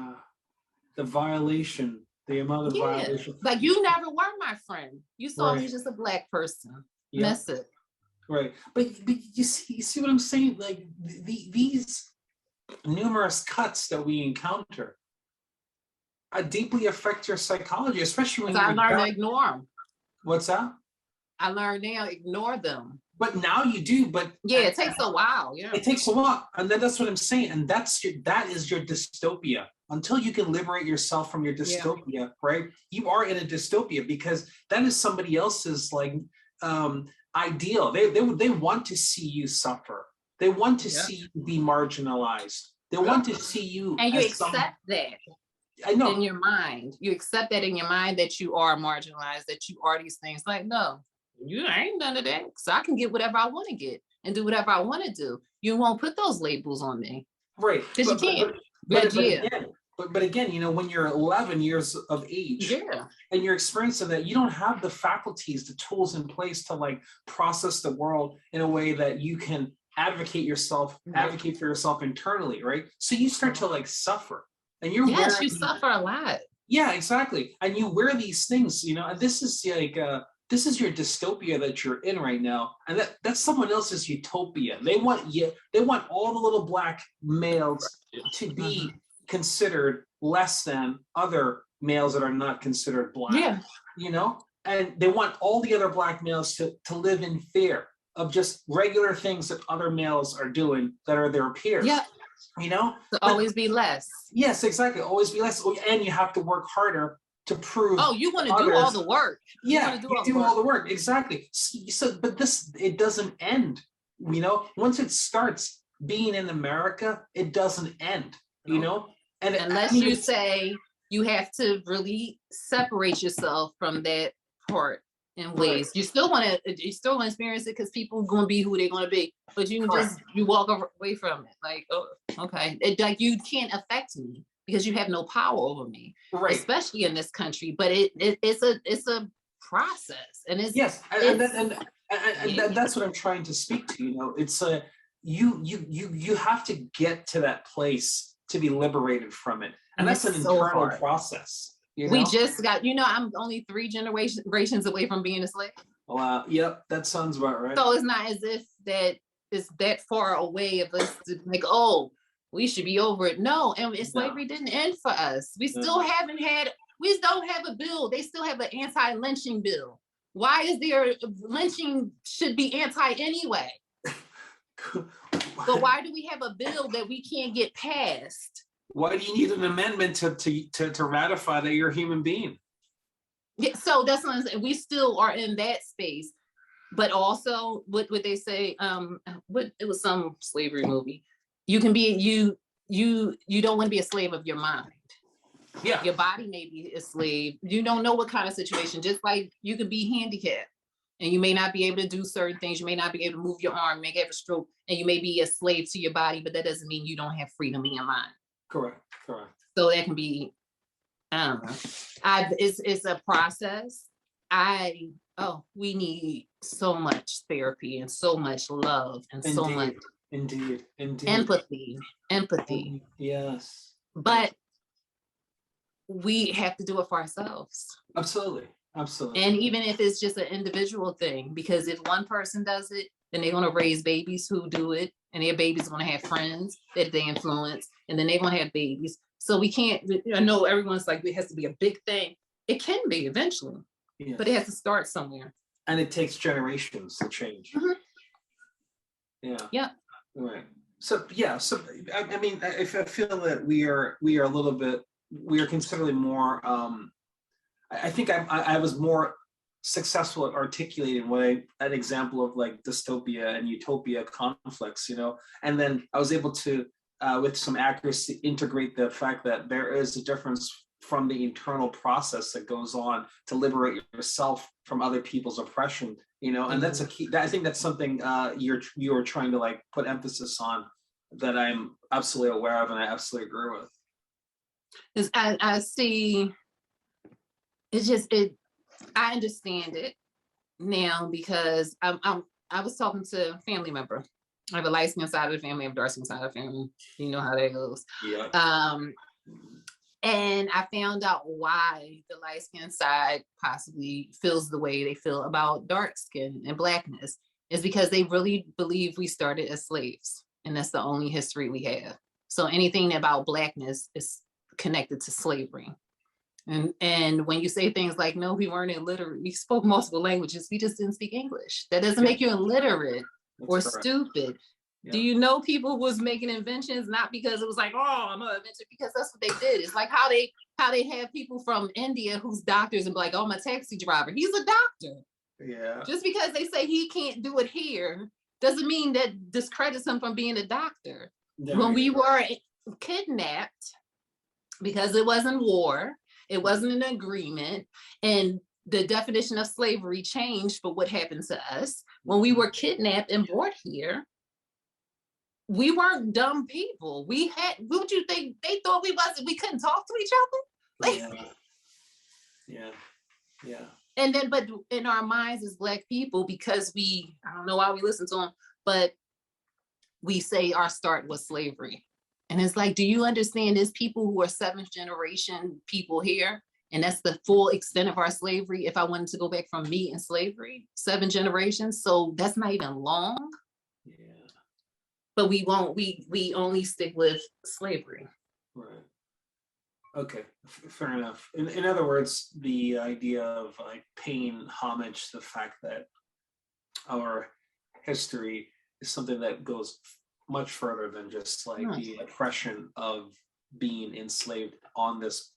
violation, the amount of violation. Like, you never were my friend. You saw me as just a Black person. Yep. That's it. Right. But you see what I'm saying? Like, these numerous cuts that we encounter deeply affect your psychology, especially when I learned to ignore them. What's that? I learned now, ignore them. But now you do, but yeah, it takes a while. Yeah, it takes a while, and that's what I'm saying, and that is your dystopia. Until you can liberate yourself from your dystopia, right? You are in a dystopia because that is somebody else's like ideal. They want to see you suffer. They want to see you be marginalized. They want to see you, and you accept that. I know. In your mind, you accept that in your mind that you are marginalized, that you are these things. Like, no, you ain't none of that. So I can get whatever I want to get and do whatever I want to do. You won't put those labels on me. Right. Because you can't. But again, you know, when you're 11 years of age and you're experiencing that, you don't have the faculties, the tools in place to like process the world in a way that you can advocate for yourself internally, right? So you start to like suffer. And you're you suffer a lot. Yeah, exactly. And you wear these things, you know, and this is like this is your dystopia that you're in right now. And that's someone else's utopia. They want all the little black males to be considered less than other males that are not considered black. Yeah. You know? And they want all the other black males to live in fear of just regular things that other males are doing that are their peers. Yeah. You know, always be less. Yes, exactly. Always be less, and you have to work harder to prove. Oh, you want to do all the work. Yeah, you do all the work. Exactly. So, but it doesn't end. You know, once it starts being in America, it doesn't end. You know, and unless you say you have to really separate yourself from that part in ways. You still want to experience it because people are going to be who they're going to be, but you can you walk away from it like, oh, okay, like you can't affect me because you have no power over me, especially in this country. But it's a process, and it's and that's what I'm trying to speak to. You know, it's you have to get to that place to be liberated from it, and that's an internal process. You know? We just got, I'm only 3 generations away from being a slave. Wow. Yep. That sounds about right. So it's not as if that is that far away of us to like, oh, we should be over it. No. And slavery didn't end for us. We still we don't have a bill. They still have an anti-lynching bill. Why is there lynching should be anti anyway? But why do we have a bill that we can't get passed? Why do you need an amendment to ratify that you're a human being? Yeah, so that's what I'm saying. We still are in that space, but also what they say, it was some slavery movie. You can be you don't want to be a slave of your mind. Yeah. Your body may be a slave. You don't know what kind of situation, just like you could be handicapped and you may not be able to do certain things. You may not be able to move your arm, you may have a stroke, and you may be a slave to your body, but that doesn't mean you don't have freedom in your mind. Correct. So that can be, I don't know. It's a process. We need so much therapy and so much love and so much Indeed. empathy. Yes. But we have to do it for ourselves. Absolutely. And even if it's just an individual thing, because if one person does it, then they're going to raise babies who do it, and their babies going to have friends that they influence, and then they're going to have babies. So we can't, I know everyone's like, it has to be a big thing. It can be eventually, but it has to start somewhere. And it takes generations to change. Yeah. Right. So I mean, I feel that we are a little bit, we are considerably more, I think I was more successful at articulating an example of like dystopia and utopia conflicts, and then I was able to, with some accuracy, integrate the fact that there is a difference from the internal process that goes on to liberate yourself from other people's oppression, and that's a key. I think that's something you're trying to like put emphasis on that I'm absolutely aware of and I absolutely agree with. I see. I understand it now because I was talking to a family member. I have a light skin side of the family, I have a dark skin side of the family. You know how that goes. Yeah. And I found out why the light skin side possibly feels the way they feel about dark skin and blackness is because they really believe we started as slaves, and that's the only history we have. So anything about blackness is connected to slavery. And when you say things like, no, we weren't illiterate, we spoke multiple languages, we just didn't speak English. That doesn't make you illiterate or stupid. Yeah. Do you know people was making inventions not because it was like, oh, I'm an inventor, because that's what they did. It's like how they have people from India who's doctors and be like, oh, I'm a taxi driver. He's a doctor. Yeah. Just because they say he can't do it here doesn't mean that discredits him from being a doctor. No, when we were kidnapped, because it wasn't war, it wasn't an agreement, and the definition of slavery changed for what happened to us. When we were kidnapped and brought here, we weren't dumb people. We had, who'd you think they thought we couldn't talk to each other? Like, yeah. And then, but in our minds as Black people, because I don't know why we listen to them, but we say our start was slavery. And it's like, do you understand there's people who are 7th generation people here? And that's the full extent of our slavery. If I wanted to go back from me and slavery, 7 generations. So that's not even long. Yeah. But we won't, we only stick with slavery. Right. Okay, fair enough. In other words, the idea of like paying homage to the fact that our history is something that goes much further than just like the oppression of being enslaved on this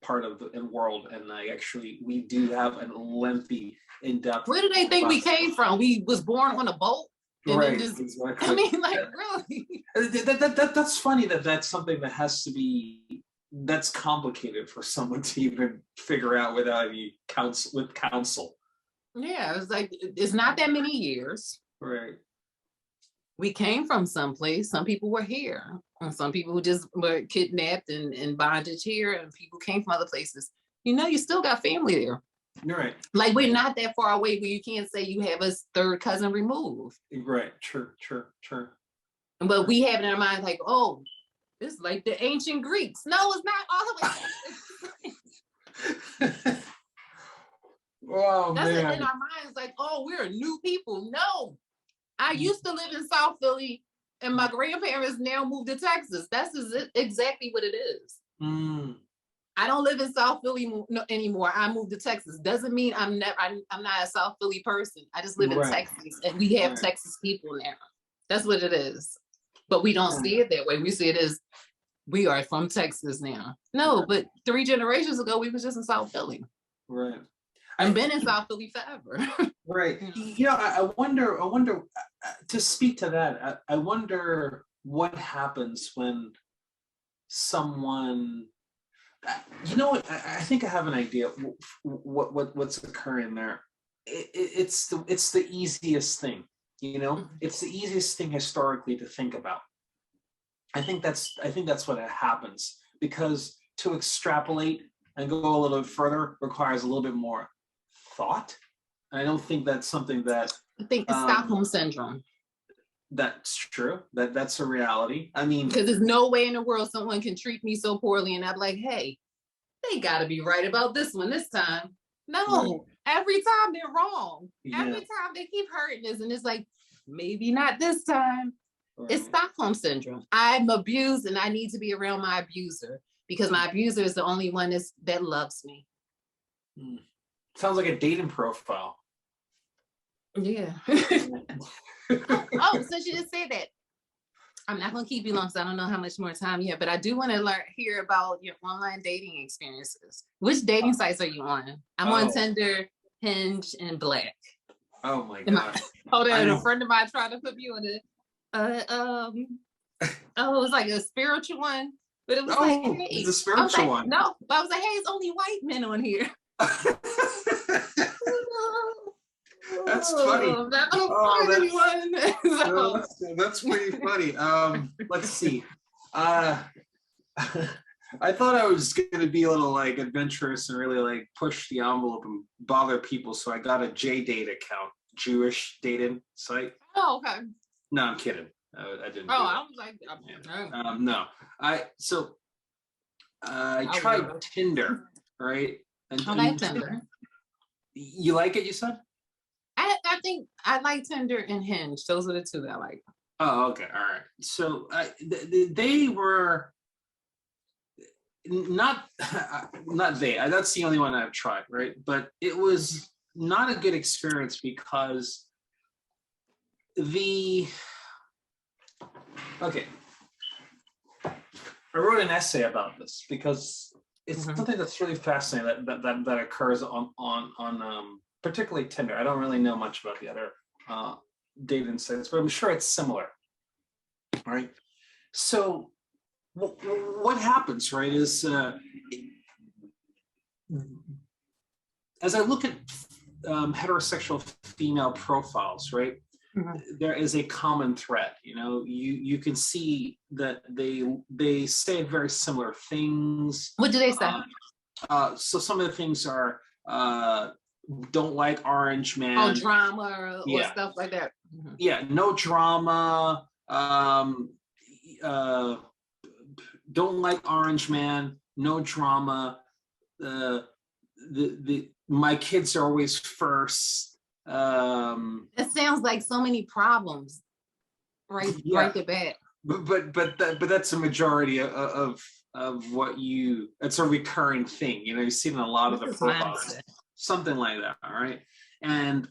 part of the world. And like actually we do have a lengthy, in-depth. Where do they think we came from? We was born on a boat? Right, exactly. I mean, like, really? That's funny that's something that has to be, that's complicated for someone to even figure out without any counsel. Yeah, it's like, it's not that many years. Right. We came from someplace. Some people were here. And some people just were kidnapped and bondage here, and people came from other places. You know, you still got family there. You're right. Like, we're not that far away where you can't say you have a 3rd cousin removed. Right, true. But we have it in our mind like, oh, it's like the ancient Greeks. No, it's not all the way. Oh, that's man. It in our minds, like, oh, we're new people. No, I used to live in South Philly, and my grandparents now moved to Texas. That's exactly what it is. Mm. I don't live in South Philly anymore. I moved to Texas. Doesn't mean I'm not a South Philly person. I just live in Texas, and we have Texas people now. That's what it is. But we don't see it that way. We see it as we are from Texas now. No, but 3 generations ago, we was just in South Philly. Right. I've been in South Philly forever. Right. You know, I wonder, to speak to that, I wonder what happens when someone, you know what, I think I have an idea what's occurring there. It's the easiest thing, you know, it's the easiest thing historically to think about. I think that's what happens, because to extrapolate and go a little further requires a little bit more thought. I don't think that's something that I think it's Stockholm syndrome. That's true. That's a reality. I mean, because there's no way in the world someone can treat me so poorly and I'm like, hey, they got to be right about this one this time. No, every time they're wrong. Yeah. Every time they keep hurting us, and it's like, maybe not this time. Right. It's Stockholm syndrome. I'm abused and I need to be around my abuser because my abuser is the only one that loves me. Sounds like a dating profile. Yeah. Oh, since you just said that, I'm not going to keep you long, so I don't know how much more time you have, but I do want to hear about your online dating experiences. Which dating sites are you on? I'm on Tinder, Hinge, and Black. Oh my God. Hold on, a friend of mine tried to put me on it was like a spiritual one, but it was like, hey, it's a spiritual one. No, but I was like, hey, it's only white men on here. That's funny. That's pretty funny. Let's see. I thought I was going to be a little like adventurous and really like push the envelope and bother people, so I got a JDate account, Jewish dating site. Oh, okay. No, I'm kidding. I didn't. I was like, no. I tried Tinder, right? And I like Tinder. You like it? You said. I think I like Tinder and Hinge. Those are the two that I like. Oh, okay, all right. So not not they. That's the only one I've tried, right? But it was not a good experience because okay. I wrote an essay about this because it's something that's really fascinating that occurs on particularly Tinder. I don't really know much about the other dating sites, but I'm sure it's similar. All right. So what happens, right, is as I look at heterosexual female profiles, right, there is a common thread. You know, you can see that they say very similar things. What do they say? So some of the things are don't like orange man. Oh, drama or stuff like that. Yeah, no drama. Don't like orange man. No drama. My kids are always first. It sounds like so many problems, right to bed. But that's a majority of what it's a recurring thing. You know, you see it in a lot of the profiles, something like that. All right, and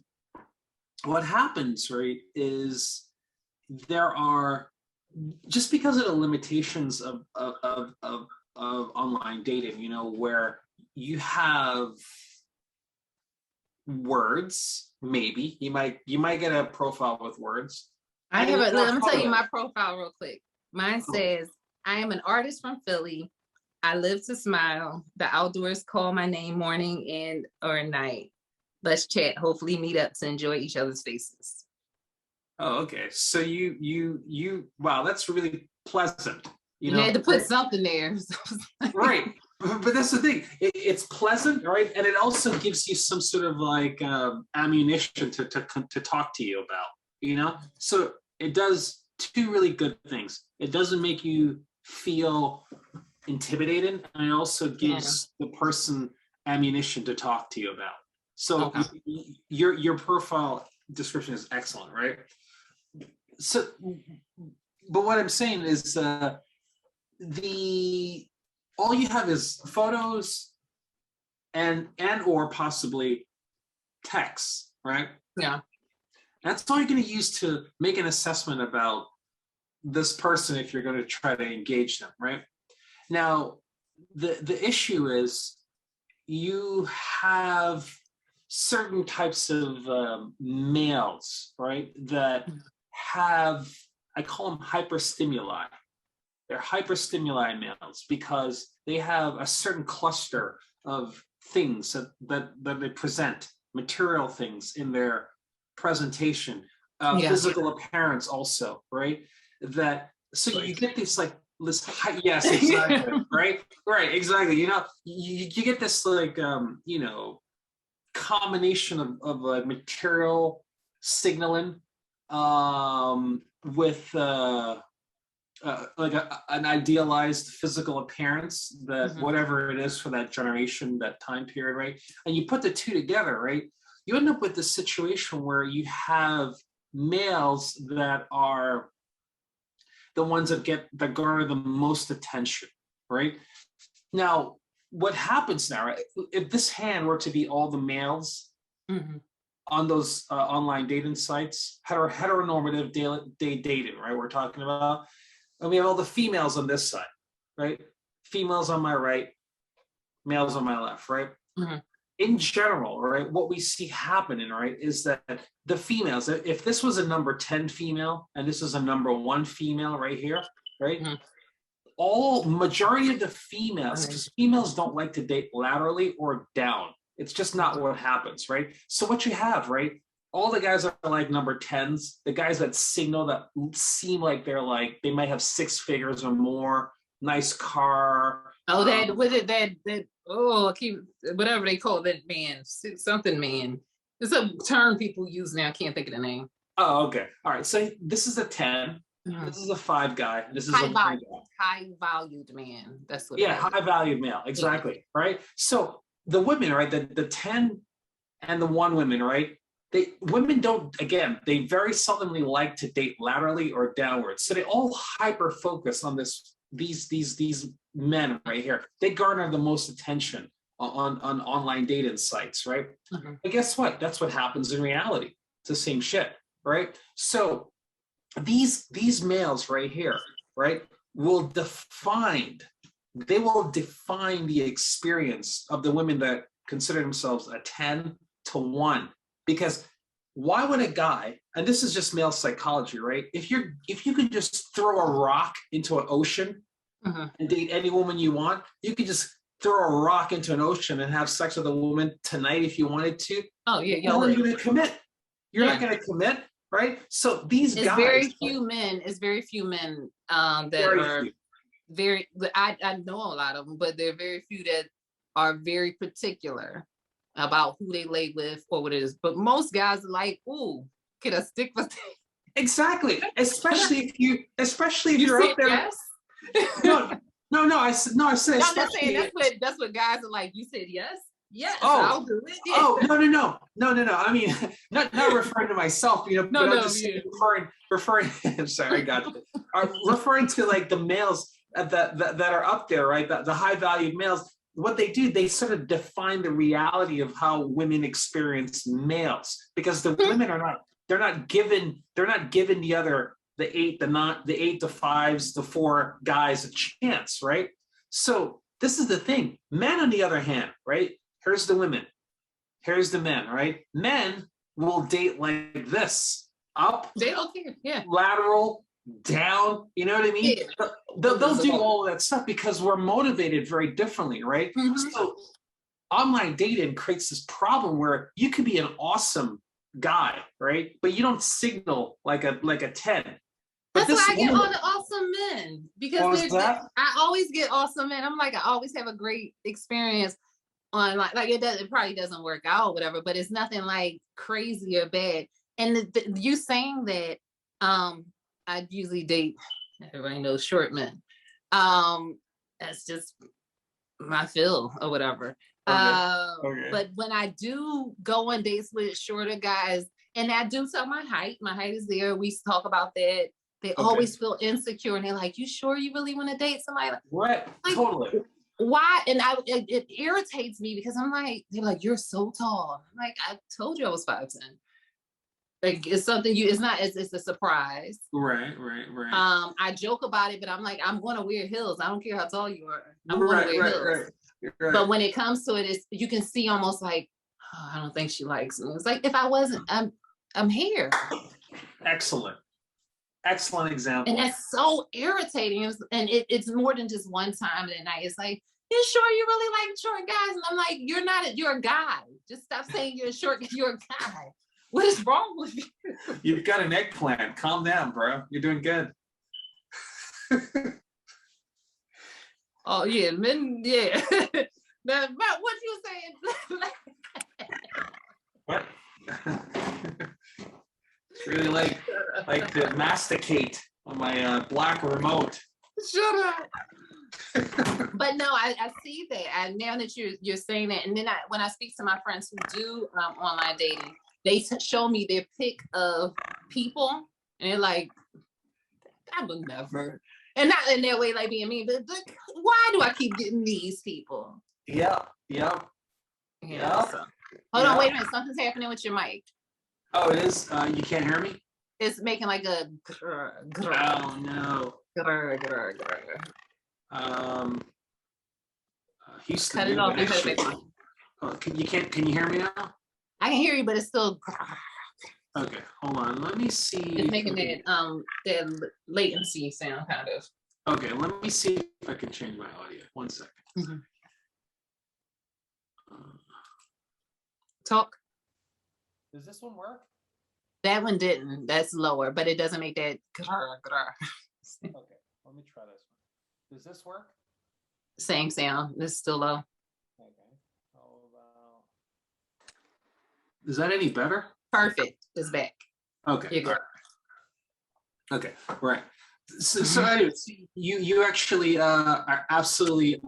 what happens, right, is there are, just because of the limitations of online dating, you know, where you have words, maybe you might get a profile with words. Let me tell you my profile real quick. Mine says, I am an artist from Philly. I live to smile. The outdoors call my name morning and or night. Let's chat. Hopefully meet up to enjoy each other's faces. Oh, okay. So you wow, that's really pleasant. You had to put something there. Right. But that's the thing. It's pleasant, right? And it also gives you some sort of like ammunition to talk to you about, you know? So it does two really good things. It doesn't make you feel intimidated, and it also gives the person ammunition to talk to you about. So your profile description is excellent, right? So, but what I'm saying is all you have is photos and or possibly text, right? Yeah. That's all you're going to use to make an assessment about this person if you're going to try to engage them, right? Now, the issue is you have certain types of males, right, that have, I call them hyperstimuli. They're hyperstimuli males because they have a certain cluster of things that they present, material things in their presentation, physical appearance also, right? That so you get this like this yes, exactly, right, exactly. You know, you get this like you know, combination of material signaling with like an idealized physical appearance that whatever it is for that generation, that time period, right? And you put the two together, right? You end up with this situation where you have males that are the ones that garner the most attention, right? Now, what happens now, right? If this hand were to be all the males on those online dating sites, heteronormative dating, right? We're talking about, and we have all the females on this side, right? Females on my right, males on my left, right? In general, right, what we see happening, right, is that the females, if this was a number 10 female and this is a number 1 female right here, right? Majority of the females, because females don't like to date laterally or down. It's just not what happens, right? So what you have, right, all the guys are like number 10s, the guys that signal, that seem like they're like, they might have 6 figures or more, nice car. Oh, whatever they call that man, something man. It's a term people use now. I can't think of the name. Oh, okay. All right. So this is a 10. This is a 5 guy. This is high valued man. That's what. High valued male. Exactly. Right. So the women, right? The 10 and the 1 women, right? Women don't, again, they very seldomly like to date laterally or downwards. So they all hyper focus on this these men right here, they garner the most attention on online dating sites, right? Mhm. But guess what? That's what happens in reality. It's the same shit, right? So these males right here, right, they will define the experience of the women that consider themselves a 10 to 1. Because why would a guy, and this is just male psychology, right? If you could just throw a rock into an ocean Mhm. and date any woman you want, you could just throw a rock into an ocean and have sex with a woman tonight if you wanted to. Oh yeah, You're not going to commit. You're Yeah. not going to commit, right? So these It's guys, very few men. It's very few men that very are few. very. I know a lot of them, but there are very few that are very particular about who they lay with or what it is. But most guys are like, ooh, can I stick with? Exactly. Especially if You you're said out there. yes. I said No, I'm just saying especially. that's what guys are like. You said yes. Yes, Oh, I'll do it. Yeah. Oh, no. I mean, not referring to myself, but I'm just yeah. referring. Sorry, I got you. Referring to like the males that are up there, right? The high valued males. What they do, they sort of define the reality of how women experience males, because the women are not. They're not given the 8 to 5s, the 4 guys a chance, right? So this is the thing. Men, on the other hand, right? Here's the women. Here's the men, right? Men will date like this. Up, They don't care. Yeah. lateral, down. You know what I mean? Yeah. They'll do all of that stuff because we're motivated very differently, right? Mhm. So online dating creates this problem where you could be an awesome guy, right? But you don't signal like a 10. But That's why I get woman, all the awesome men, because what was that? I always get awesome men. I'm like, I always have a great experience on like it probably doesn't work out, whatever, but it's nothing like crazy or bad. And you saying that, I usually date, everybody knows, short men. That's just my feel or whatever. Okay. But when I do go on dates with shorter guys, and I do tell my height is there. We talk about that. They always feel insecure, and they're like, "You sure you really want to date somebody?" Right. Like, Totally. why? And it irritates me because I'm like, they're like, "You're so tall." I'm like, I told you I was 5'10". Like, it's something it's not. It's a surprise. Right. I joke about it, but I'm like, I'm gonna wear heels. I don't care how tall you are. I'm Right, gonna wear heels. Right. But when it comes to it, you can see almost like, oh, I don't think she likes me. It's like, if I wasn't, I'm here. Excellent example. And that's so irritating. And it's more than just one time at night. It's like, you sure you really like short guys? And I'm like, you're a guy. Just stop saying you're a guy. What is wrong with you? You've got an eggplant. Calm down, bro. You're doing good. Oh yeah, men, yeah. But what you saying? What? It's really like to masticate on my black remote. Shut up. But no, I see that. Now that you're saying that, and then when I speak to my friends who do online dating, they show me their pic of people, and they're like, I would never. And not in that way, like being mean, but like, why do I keep getting these people? Yeah. So. Hold on, wait a minute. Something's happening with your mic. Oh, it is? You can't hear me? It's making like a. Oh no. Houston. Cut it off. Actually, can you hear me now? I can hear you, but it's still. Okay, hold on. Let me see. It's making that latency sound kind of. Okay, let me see if I can change my audio. 1 second. Mm-hmm. Talk. Does this one work? That one didn't. That's lower, but it doesn't make that. Okay, let me try this one. Does this work? Same sound. It's still low. Okay. How about? Is that any better? Perfect. It's back. Okay. You're good. Okay. Right. So anyways, you actually are absolutely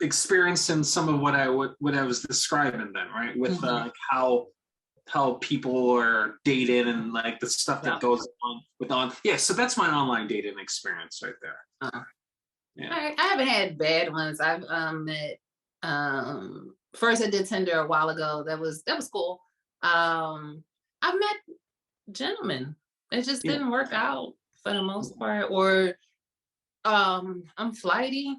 experiencing some of what I was describing then, right? With how people are dated and like the stuff that goes on with yeah. So that's my online dating experience right there. haven't had bad ones. I've met first I did Tinder a while ago. That was cool. I've met gentlemen. It just didn't work out for the most part. Or I'm flighty.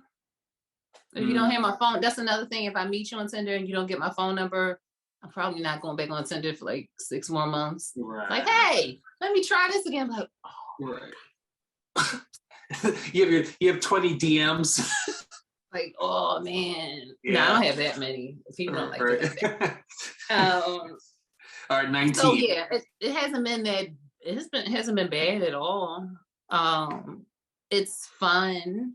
If you don't have my phone, that's another thing. If I meet you on Tinder and you don't get my phone number, I'm probably not going back on Tinder for like 6 more months. Right. Like, hey, let me try this again. Like, oh. Right. you have 20 DMs. Like, oh man. Yeah. No, I don't have that many. People don't like that. All right, 19. So yeah, it hasn't been that. It hasn't been bad at all. It's fun.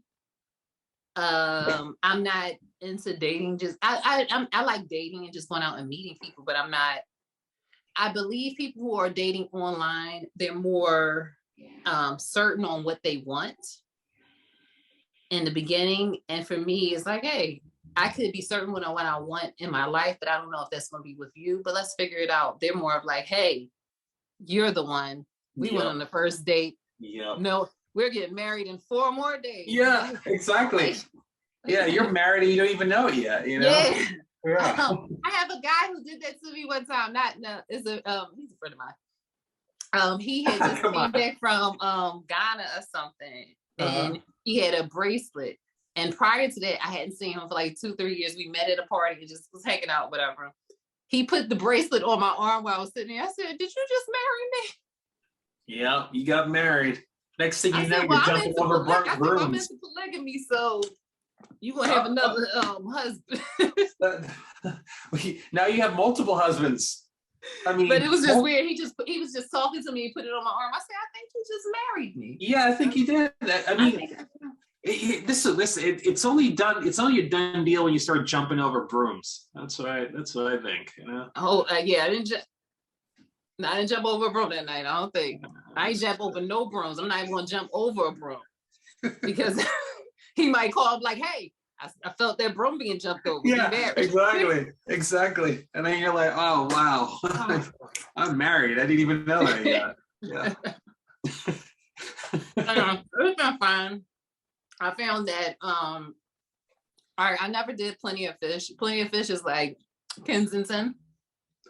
I'm not into dating. Just I like dating and just going out and meeting people, but I'm not. I believe people who are dating online, they're more certain on what they want in the beginning. And for me, it's like, hey, I could be certain on what I want in my life, but I don't know if that's going to be with you. But let's figure it out. They're more of like, hey, you're the one. We went on the first date. Yeah. No, we're getting married in 4 more days. Yeah, exactly. Yeah, you're married and you don't even know it yet, you know? Yeah. I have a guy who did that to me one time. He's a friend of mine. He had just came back from Ghana or something, and he had a bracelet. And prior to that, I hadn't seen him for like 2-3 years. We met at a party and just was hanging out, whatever. He put the bracelet on my arm while I was sitting there. I said, "Did you just marry me?" Yeah, you got married. Next thing you know, said, you're jumping over brooms. I'm into polygamy, so you gonna have another husband. Now you have multiple husbands. I mean, but it was just weird. He was just talking to me and put it on my arm. I said, "I think you just married me." Yeah, I think he did. I mean, it's only a done deal when you start jumping over brooms. That's what I think. You know. Oh yeah, I didn't jump over a broom that night. I don't think. I ain't jump over no brooms. I'm not even gonna jump over a broom because he might call up like, "Hey, I felt that broom being jumped over." Yeah, exactly. And then you're like, "Oh wow, I'm married. I didn't even know that yet." Yeah. It's been fun. I found that I never did Plenty of Fish. Plenty of Fish is like Kensington.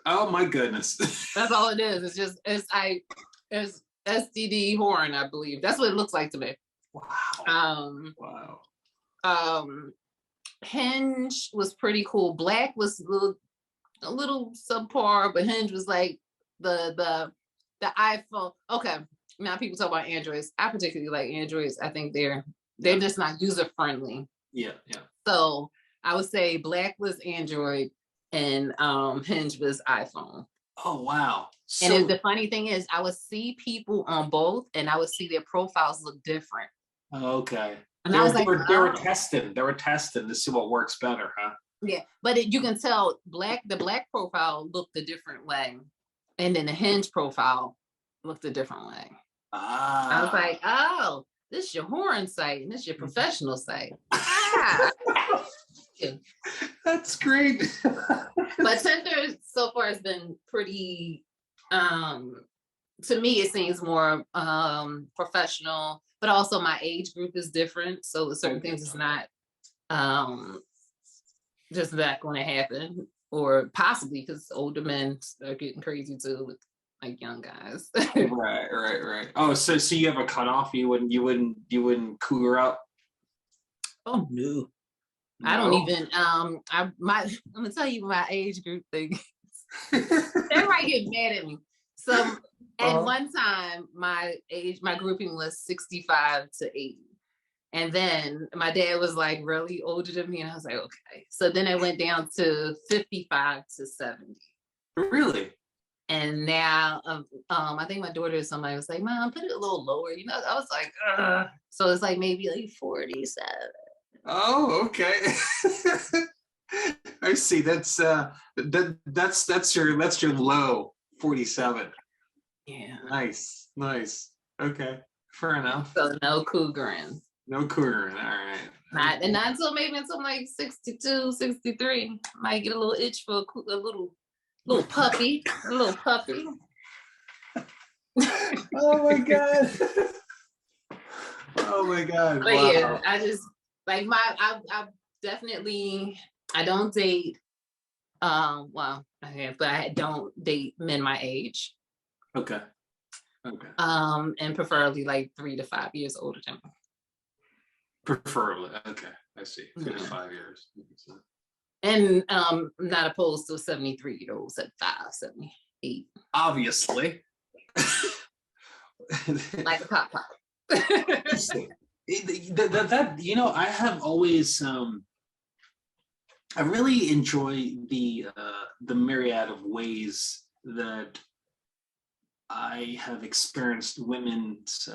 Oh my goodness. That's all it is. It's STD horn, I believe. That's what it looks like to me. Wow. Wow. Hinge was pretty cool. Black was a little subpar, but Hinge was like the iPhone. Okay. Now people talk about Androids. I particularly like Androids. I think they're just not user friendly. Yeah. So I would say Black was Android and Hinge was iPhone. Oh wow. And the funny thing is I would see people on both and I would see their profiles look different. Okay. And I was like, they were testing to see what works better, huh? Yeah, but you can tell the Black profile looked a different way. And then the Hinge profile looked a different way. I was like, oh, this is your horn site and this is your professional site. That's great. But Tinder so far has been pretty, to me, it seems more professional, but also my age group is different. So certain things is not just not going to happen, or possibly because older men are getting crazy too with like young guys. Right. Oh, so you have a cutoff? You wouldn't cougar up? Oh no. I don't even I'm gonna tell you my age group thing. Everybody get mad at me. So at one time my grouping was 65 to 80. And then my dad was like really older than me and I was like, okay. So then it went down to 55 to 70. Really? And now I think my daughter or somebody was like, "Mom, put it a little lower." You know, I was like, ugh. So it's like maybe like 47. Oh, okay. I see. That's your low 47. Yeah. Nice. Okay. Fair enough. So no cougaring. No cougaring. All right. Not until like 62, 63. Might get a little itch for a little puppy. A little puppy. Oh my god. Oh my god. But wow. yeah, Like I definitely, I don't date, well, but I don't date men my age. Okay. Okay. And preferably like 3 to 5 years older than me. Preferably. Okay. I see. 3 to 5 years. And not opposed to 73-year-olds at 78. Obviously. Like a pop. that I have always I really enjoy the myriad of ways that I have experienced women's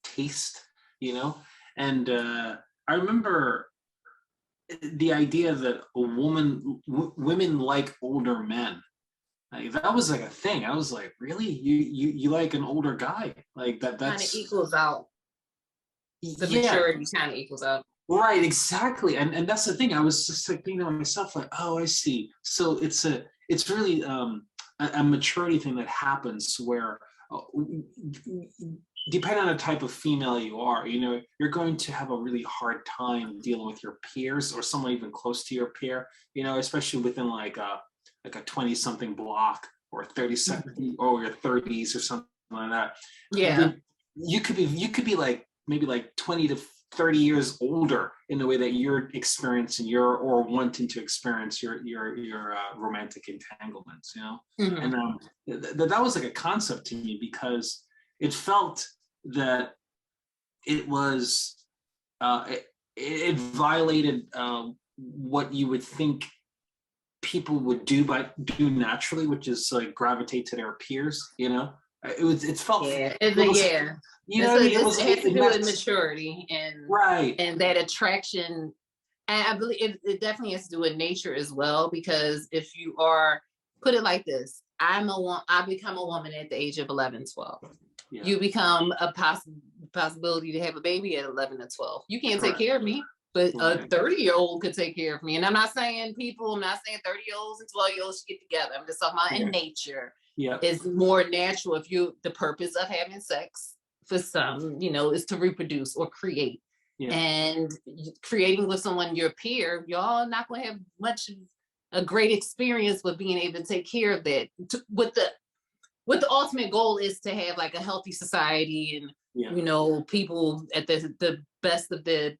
taste, and I remember the idea that women like older men. Like, that was like a thing. I was like, really? You like an older guy? Like that's kind of equals out. The maturity kind of equals out. Right, exactly. And that's the thing. I was just like thinking to myself, like, oh, I see. So it's really a maturity thing that happens where depending on the type of female you are, you're going to have a really hard time dealing with your peers or someone even close to your peer, especially within like a 20-something block or 30-something or your 30s or something like that. Yeah. You could be like maybe like 20 to 30 years older in the way that you're experiencing or wanting to experience your romantic entanglements, Mm-hmm. And that was like a concept to me because it felt that it was it violated what you would think people would do naturally, which is like gravitate to their peers. It felt yeah. You know what I mean? It has to do with maturity and right, and that attraction. And I believe it definitely has to do with nature as well, because if you are, put it like this, I become a woman at the age of 11, 12. Yeah. You become a possibility to have a baby at 11 to 12. You can't take care of me, but a 30-year-old could take care of me. And I'm not saying 30-year-olds and 12-year-olds should get together. I'm just talking about in nature. Yeah. It's more natural if the purpose of having sex for some, is to reproduce or create. Yeah. And creating with someone your peer, y'all not going to have much of a great experience with being able to take care of that. What the ultimate goal is to have like a healthy society and people at the best of their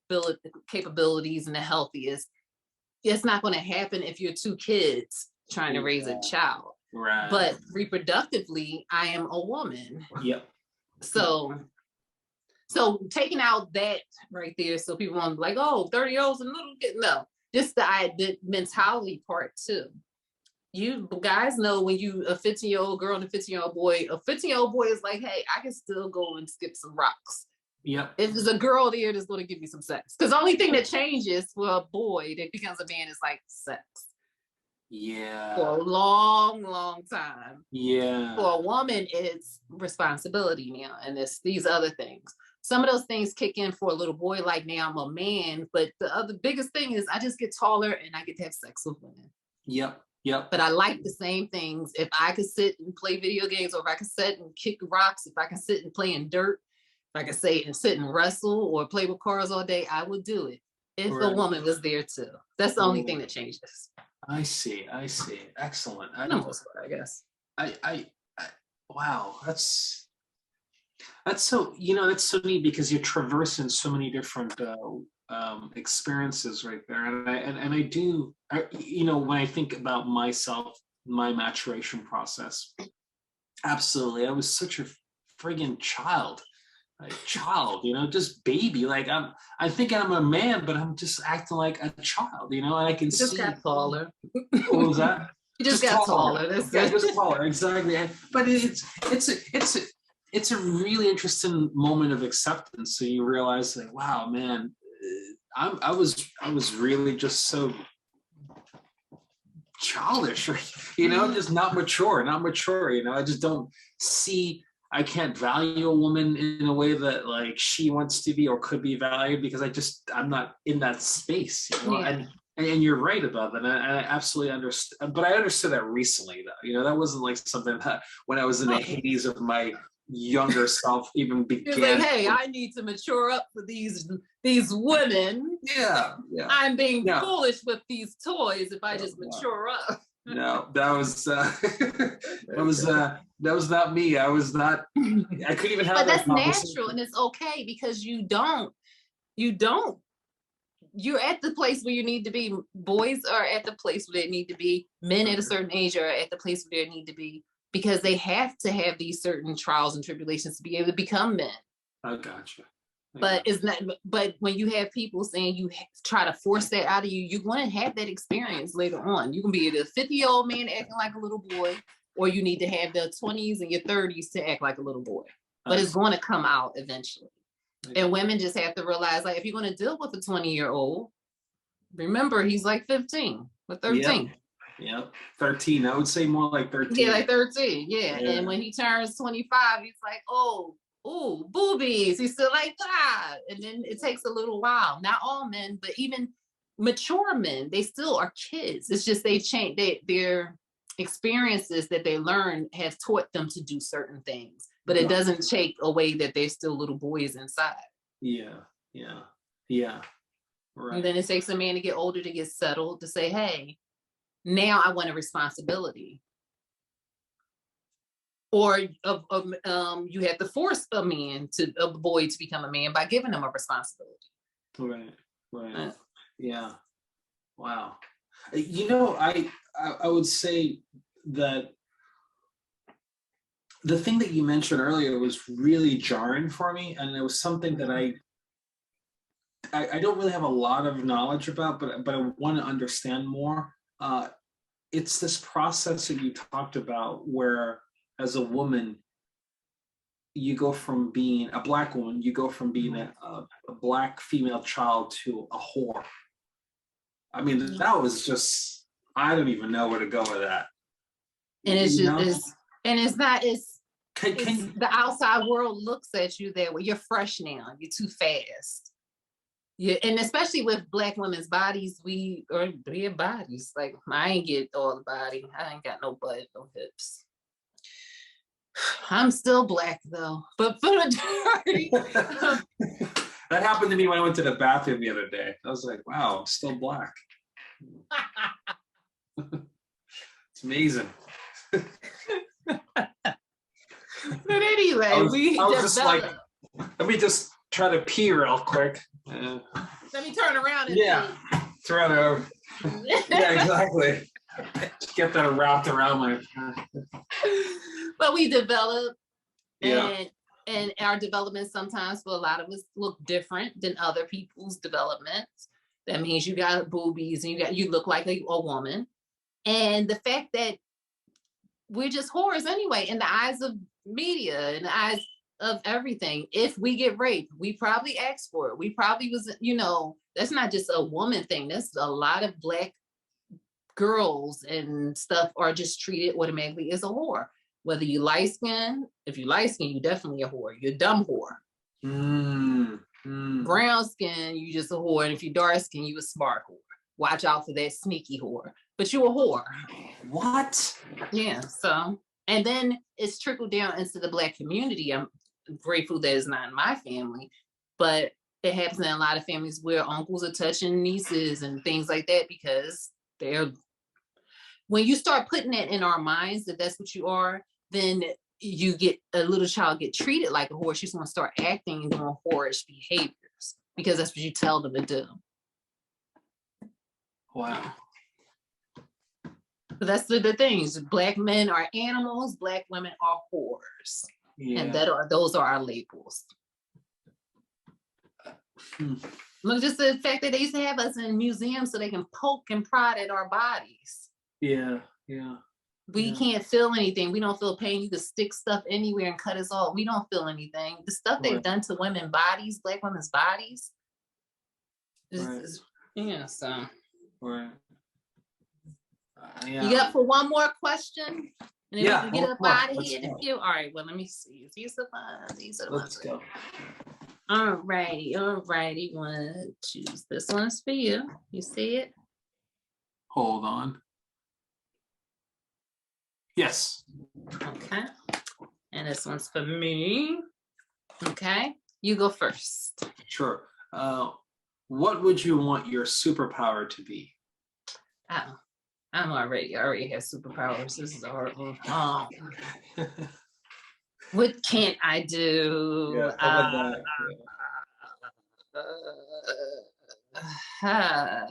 capabilities and the healthiest. It's not going to happen if you're two kids trying to raise a child. Right. But reproductively, I am a woman. Yep. So taking out that right there, so people won't be like, oh, 30-year-olds and little kid. No, just the mentality part too. You guys know when you a 15-year-old girl and a 15-year-old boy is like, hey, I can still go and skip some rocks. Yep. If there's a girl there that's going to give me some sex. Because the only thing that changes for a boy that becomes a man is like sex. Yeah. For a long, long time. Yeah. For a woman, it's responsibility now. And it's these other things. Some of those things kick in for a little boy, like now I'm a man. But the other biggest thing is I just get taller and I get to have sex with women. Yep. Yep. But I like the same things. If I could sit and play video games, or if I could sit and kick rocks, if I can sit and play in dirt, if I could sit and wrestle or play with cars all day, I would do it. If a woman was there too. That's the only thing that changes. I see. Excellent. I guess. I wow. That's so, that's so neat because you're traversing so many different experiences right there. And I do, when I think about myself, my maturation process, absolutely. I was such a friggin' child, just baby. Like I'm thinking I'm a man, but I'm just acting like a child, and I can see. Got taller. What was that? You just got taller. Just taller. Exactly. But it's a really interesting moment of acceptance. So you realize, like, wow, man, I was really just so childish, just not mature. I just don't see. I can't value a woman in a way that like she wants to be or could be valued because I'm not in that space, Yeah. And you're right about that. And I absolutely understand, but I understood that recently though. That wasn't like something that when I was in the heydays of my younger self even He was began. like, hey, I need to mature up for these women. Yeah. I'm being foolish with these toys if I just mature up. No, that was that was not me. I couldn't even have but that that's conversation. natural, and it's okay, because you're at the place where you need to be. Boys are at the place where they need to be. Men at a certain age are at the place where they need to be, because they have to have these certain trials and tribulations to be able to become men. I gotcha. But it's not. But when you have people saying you try to force that out of you, you're going to have that experience later on. You can be a 50-year-old man acting like a little boy, or you need to have the 20s and your 30s to act like a little boy. But it's going to come out eventually. And women just have to realize, like, if you're going to deal with a 20-year-old, remember he's like 15 or 13. Yep. 13. I would say more like 13. Yeah, like 13. Yeah. And when he turns 25, he's like, oh, boobies. He's still like, God. And then it takes a little while. Not all men, but even mature men, they still are kids. It's just they've changed. Their experiences that they learn have taught them to do certain things. But it doesn't take away that they're still little boys inside. Yeah. Right. And then it takes a man to get older, to get settled, to say, hey, now I want a responsibility. Or you have to force a boy to become a man by giving him a responsibility. Right. Yeah. Wow. I would say that the thing that you mentioned earlier was really jarring for me, and it was something that I don't really have a lot of knowledge about, but I want to understand more. It's this process that you talked about, where as a woman, you go from being a Black woman, you go from being a Black female child to a whore. I mean, that was just, I don't even know where to go with that. And it's the outside world looks at you that way. You're fresh now. You're too fast. Yeah, and especially with Black women's bodies, we have bodies. Like, I ain't get all the body. I ain't got no butt, no hips. I'm still Black though, but for the majority. That happened to me when I went to the bathroom the other day. I was like, wow, I'm still Black. It's amazing. But anyway, I was just like, let me just try to pee real quick. Let me turn around and turn it over. Yeah, exactly. Get that wrapped around my. But we develop, and our development sometimes for a lot of us look different than other people's developments. That means you got boobies and you look like a woman, and the fact that we're just whores anyway in the eyes of media, in the eyes of everything. If we get raped, we probably asked for it. We probably was, that's not just a woman thing. That's a lot of Black girls and stuff are just treated automatically as a whore. Whether you light skin, if you light skin, you definitely a whore. You're a dumb whore. Brown skin, you just a whore. And if you dark skin, you a smart whore. Watch out for that sneaky whore. But you a whore. What? Yeah. So, and then it's trickled down into the Black community. I'm grateful that it's not in my family, but it happens in a lot of families where uncles are touching nieces and things like that, because when you start putting it in our minds that that's what you are, then you get a little child get treated like a whore. She's going to start acting and doing whorish behaviors because that's what you tell them to do. Wow. But that's the things. Black men are animals. Black women are whores. Yeah. And those are our labels. Look, just the fact that they used to have us in museums so they can poke and prod at our bodies. Yeah. We can't feel anything. We don't feel pain. You can stick stuff anywhere and cut us off. We don't feel anything. The stuff they've done to women's bodies, Black women's bodies. So. Right. You got for one more question? And then we can get up out of here in a few. All right, well, let me see. These are the ones. Let's go. All righty. Want to choose this one's for you. You see it? Hold on. Yes. Okay. And this one's for me. Okay, you go first. Sure. What would you want your superpower to be? Oh, I already have superpowers. This is a hard one. Oh, what can't I do? Yeah, how about that?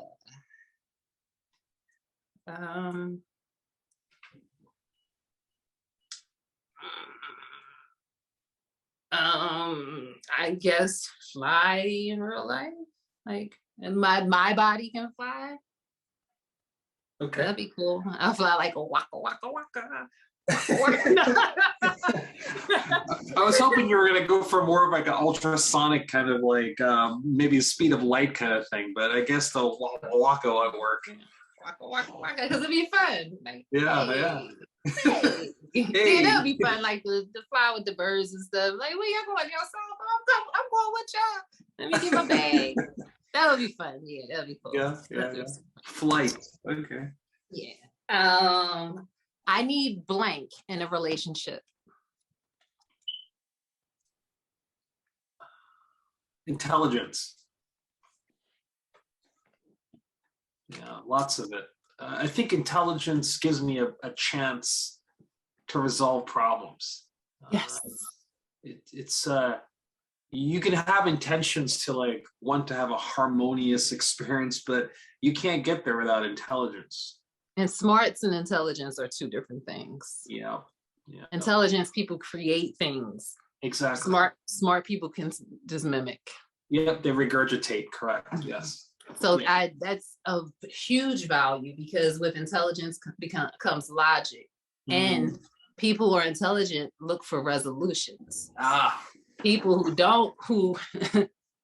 I guess fly in real life, like, and my body can fly. Okay. That'd be cool. I'll fly like a waka waka waka. I was hoping you were going to go for more of like an ultrasonic kind of like maybe speed of light kind of thing, but I guess the waka would work. Waka waka waka, because it'd be fun. Like, yeah, hey, yeah. Hey. Hey. Yeah, that'd be fun. Like the fly with the birds and stuff. Like, where y'all going? Y'all saw? I'm going with y'all. Let me get my bag. That would be fun. Yeah, that'd be cool. Yeah. Flight. Okay. Yeah. I need blank in a relationship. Intelligence. Yeah, lots of it. I think intelligence gives me a chance to resolve problems. Yes. It's you can have intentions to like want to have a harmonious experience, but you can't get there without intelligence. And smarts and intelligence are two different things. Yeah. Intelligence, people create things. Exactly. Smart people can just mimic. Yep, they regurgitate. Correct. Yes. So that's of huge value, because with intelligence comes logic, and people who are intelligent look for resolutions. People who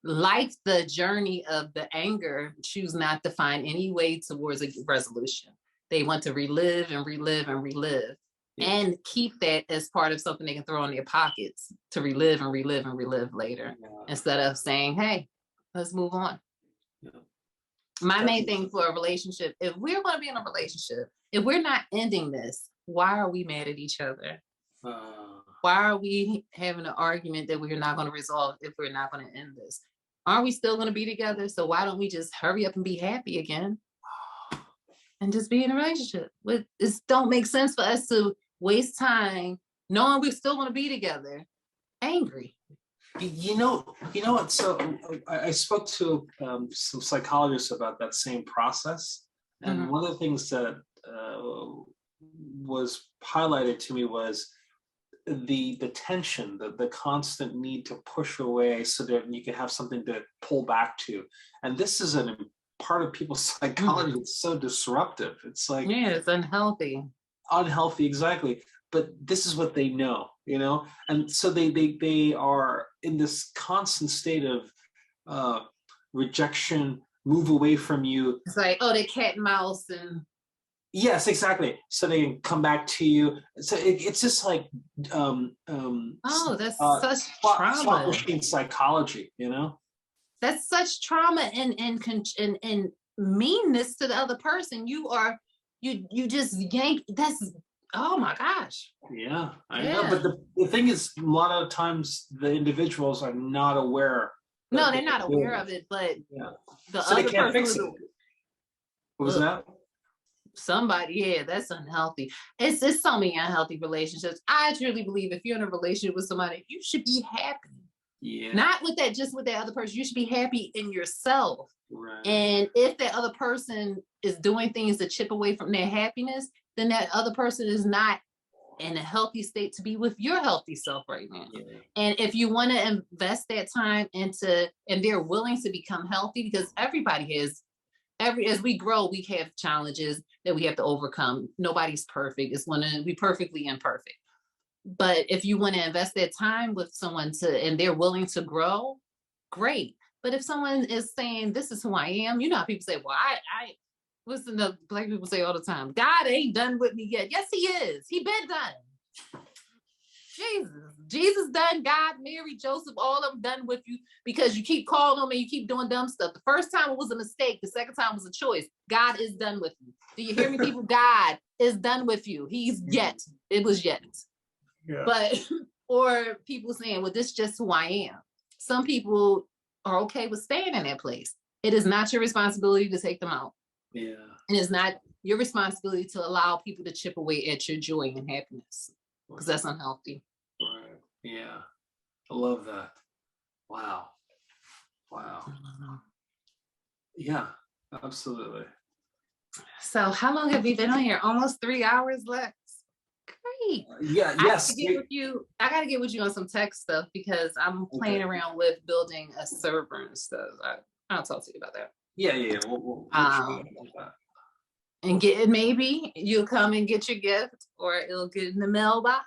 like the journey of the anger choose not to find any way towards a resolution. They want to relive and relive and relive, and keep that as part of something they can throw in their pockets to relive and relive and relive later, instead of saying, hey, let's move on. My main thing for a relationship, if we're going to be in a relationship, if we're not ending this, why are we mad at each other? Why are we having an argument that we're not going to resolve if we're not going to end this? Aren't we still going to be together? So why don't we just hurry up and be happy again and just be in a relationship? It don't make sense for us to waste time knowing we're still going to be together angry. You know what? So I spoke to some psychologists about that same process, and one of the things that was highlighted to me was the tension, the constant need to push away so that you can have something to pull back to, and this is a part of people's psychology that's so disruptive. It's like, it's unhealthy, exactly. But this is what they know, and so they are in this constant state of rejection, move away from you. It's like, oh, they cat and mouse, and yes, exactly. So they can come back to you. So it's just like that's such trauma. Slot machine psychology, That's such trauma and meanness to the other person. You just yank. That's, oh my gosh. Yeah, I know. But the thing is, a lot of times the individuals are not aware. No, they're not aware of it, but the so other they can't person fix it. What was that? Somebody, that's unhealthy. It's so many unhealthy relationships. I truly believe if you're in a relationship with somebody, you should be happy. Yeah. Not with that, just with that other person. You should be happy in yourself. Right. And if that other person is doing things to chip away from their happiness, then that other person is not in a healthy state to be with your healthy self right now. Yeah. And if you want to invest that time into, and they're willing to become healthy, because everybody has, as we grow, we have challenges that we have to overcome. Nobody's perfect. It's going to be perfectly imperfect. But if you want to invest that time with someone and they're willing to grow, great. But if someone is saying, this is who I am, how people say, well, I listen to Black people say all the time, God ain't done with me yet. Yes, he is. He been done. Jesus done. God, Mary, Joseph, all of them done with you, because you keep calling them and you keep doing dumb stuff. The first time it was a mistake. The second time was a choice. God is done with you. Do you hear me, people? God is done with you. It was yet. Yeah. But, or people saying, well, this is just who I am. Some people are okay with staying in that place. It is not your responsibility to take them out. Yeah. And it's not your responsibility to allow people to chip away at your joy and happiness, because that's unhealthy. Right. Yeah. I love that. Wow. Wow. Yeah, absolutely. So how long have we been on here? Almost 3 hours, Lex. Great. Yeah, I yes. gotta get with you. I gotta get with you on some tech stuff because I'm playing around with building a server and stuff. I'll talk to you about that. Yeah. We'll try that. And maybe you'll come and get your gift, or it'll get in the mailbox.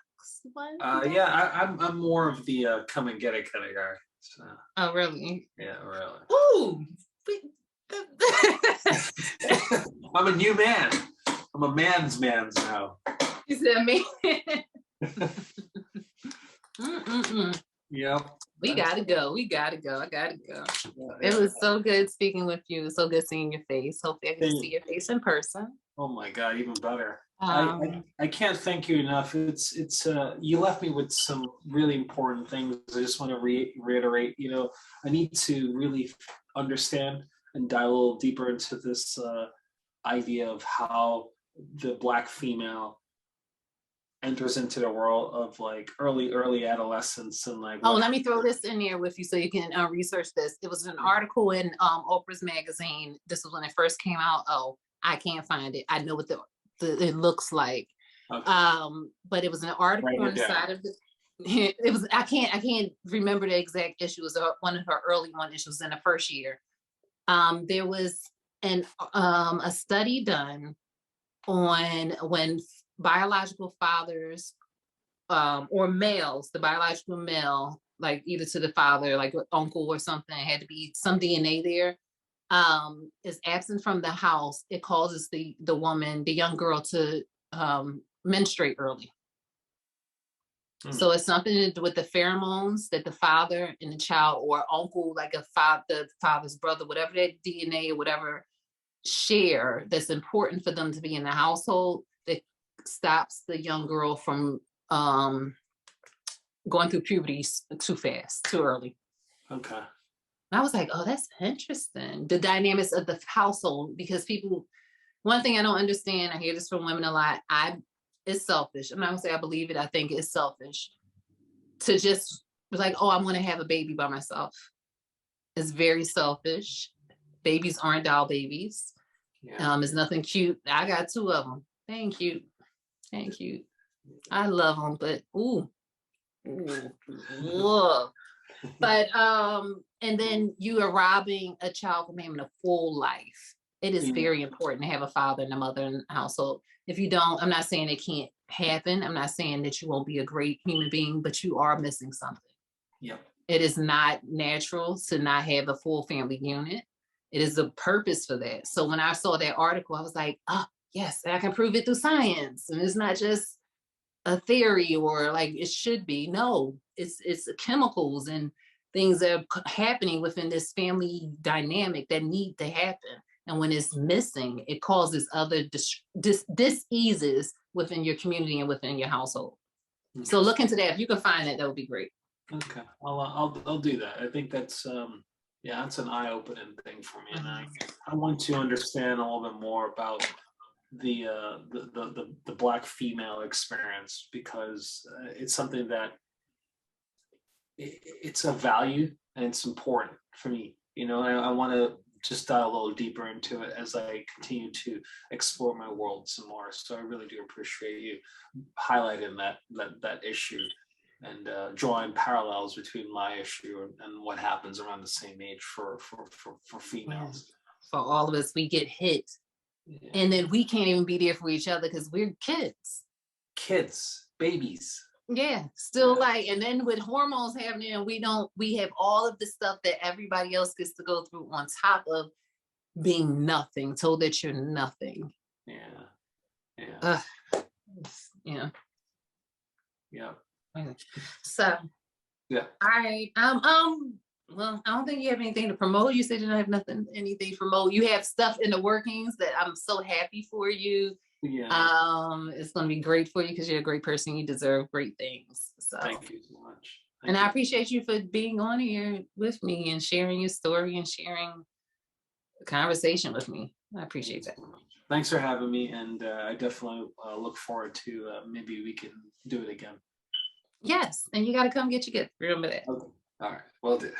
Yeah, I'm more of the come and get it kind of guy. So. Oh, really? Yeah, really. Ooh. I'm a new man. I'm a man's now. You said me. Yep. We gotta go. I gotta go. Yeah, It was so good speaking with you. So good seeing your face. Hopefully I can see your face in person. Oh my God, even better. I can't thank you enough. It's you left me with some really important things. I just want to reiterate, I need to really understand and dive a little deeper into this idea of how the Black female enters into the world of like early adolescence and like. Let me throw this in there with you so you can research this. It was an article in Oprah's magazine. This was when it first came out. Oh, I can't find it. I know what it looks like. Okay. But it was an article on the side of the. It was. I can't remember the exact issue. It was one of her early issues in the first year. There was a study done on when biological fathers or males, the biological male, like either to the father, like an uncle or something, had to be some DNA there, is absent from the house. It causes the woman, the young girl, to menstruate early. So it's something to do with the pheromones that the father and the child or uncle, like the father's brother, whatever that DNA or whatever share that's important for them to be in the household, that stops the young girl from going through puberty too fast, too early. Okay. And I was like, oh, that's interesting. The dynamics of the household, because one thing I don't understand, I hear this from women a lot, it's selfish. I'm not gonna say I believe it. I think it's selfish to just be like, oh, I'm gonna have a baby by myself. It's very selfish. Babies aren't doll babies. Yeah. It's nothing cute. I got 2 of them. Thank you. I love them, but but and then you are robbing a child from having a full life. It is very important to have a father and a mother in the household. If you don't, I'm not saying it can't happen. I'm not saying that you won't be a great human being, but you are missing something. Yep. It is not natural to not have a full family unit. It is a purpose for that. So when I saw that article, I was like, oh, yes, I can prove it through science. And it's not just a theory or like it should be. No, it's chemicals and things that are happening within this family dynamic that need to happen. And when it's missing, it causes other dis-eases within your community and within your household. So look into that. If you can find it, that would be great. Okay, I'll do that. I think that's that's an eye-opening thing for me, and I want to understand a little bit more about the Black female experience, because it's something that it's a value and it's important for me. I want to just dive a little deeper into it as I continue to explore my world some more. So I really do appreciate you highlighting that issue and drawing parallels between my issue and what happens around the same age for females. For all of us, we get hit, and then we can't even be there for each other because we're kids, babies. Yeah, still like, and then with hormones happening, and we have all of the stuff that everybody else gets to go through on top of being nothing, told that you're nothing. Yeah. So, yeah. All right. Well, I don't think you have anything to promote. You said you don't have anything to promote. You have stuff in the workings that I'm so happy for you. Yeah. It's going to be great for you because you're a great person. You deserve great things. So Thank you so much. And I appreciate you for being on here with me and sharing your story and sharing the conversation with me. I appreciate that. Thanks for having me, and I definitely look forward to maybe we can do it again. Yes, and you got to come get your gift. Remember that. Okay. All right, will do.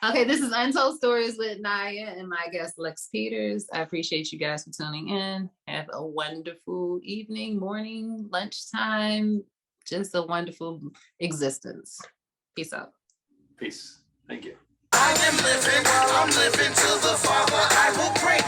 Okay, this is Untold Stories with Naya and my guest Lex Peters. I appreciate you guys for tuning in. Have a wonderful evening, morning, lunchtime, just a wonderful existence. Peace out. Peace. Thank you. I am living, I'm living till the Father I will pray.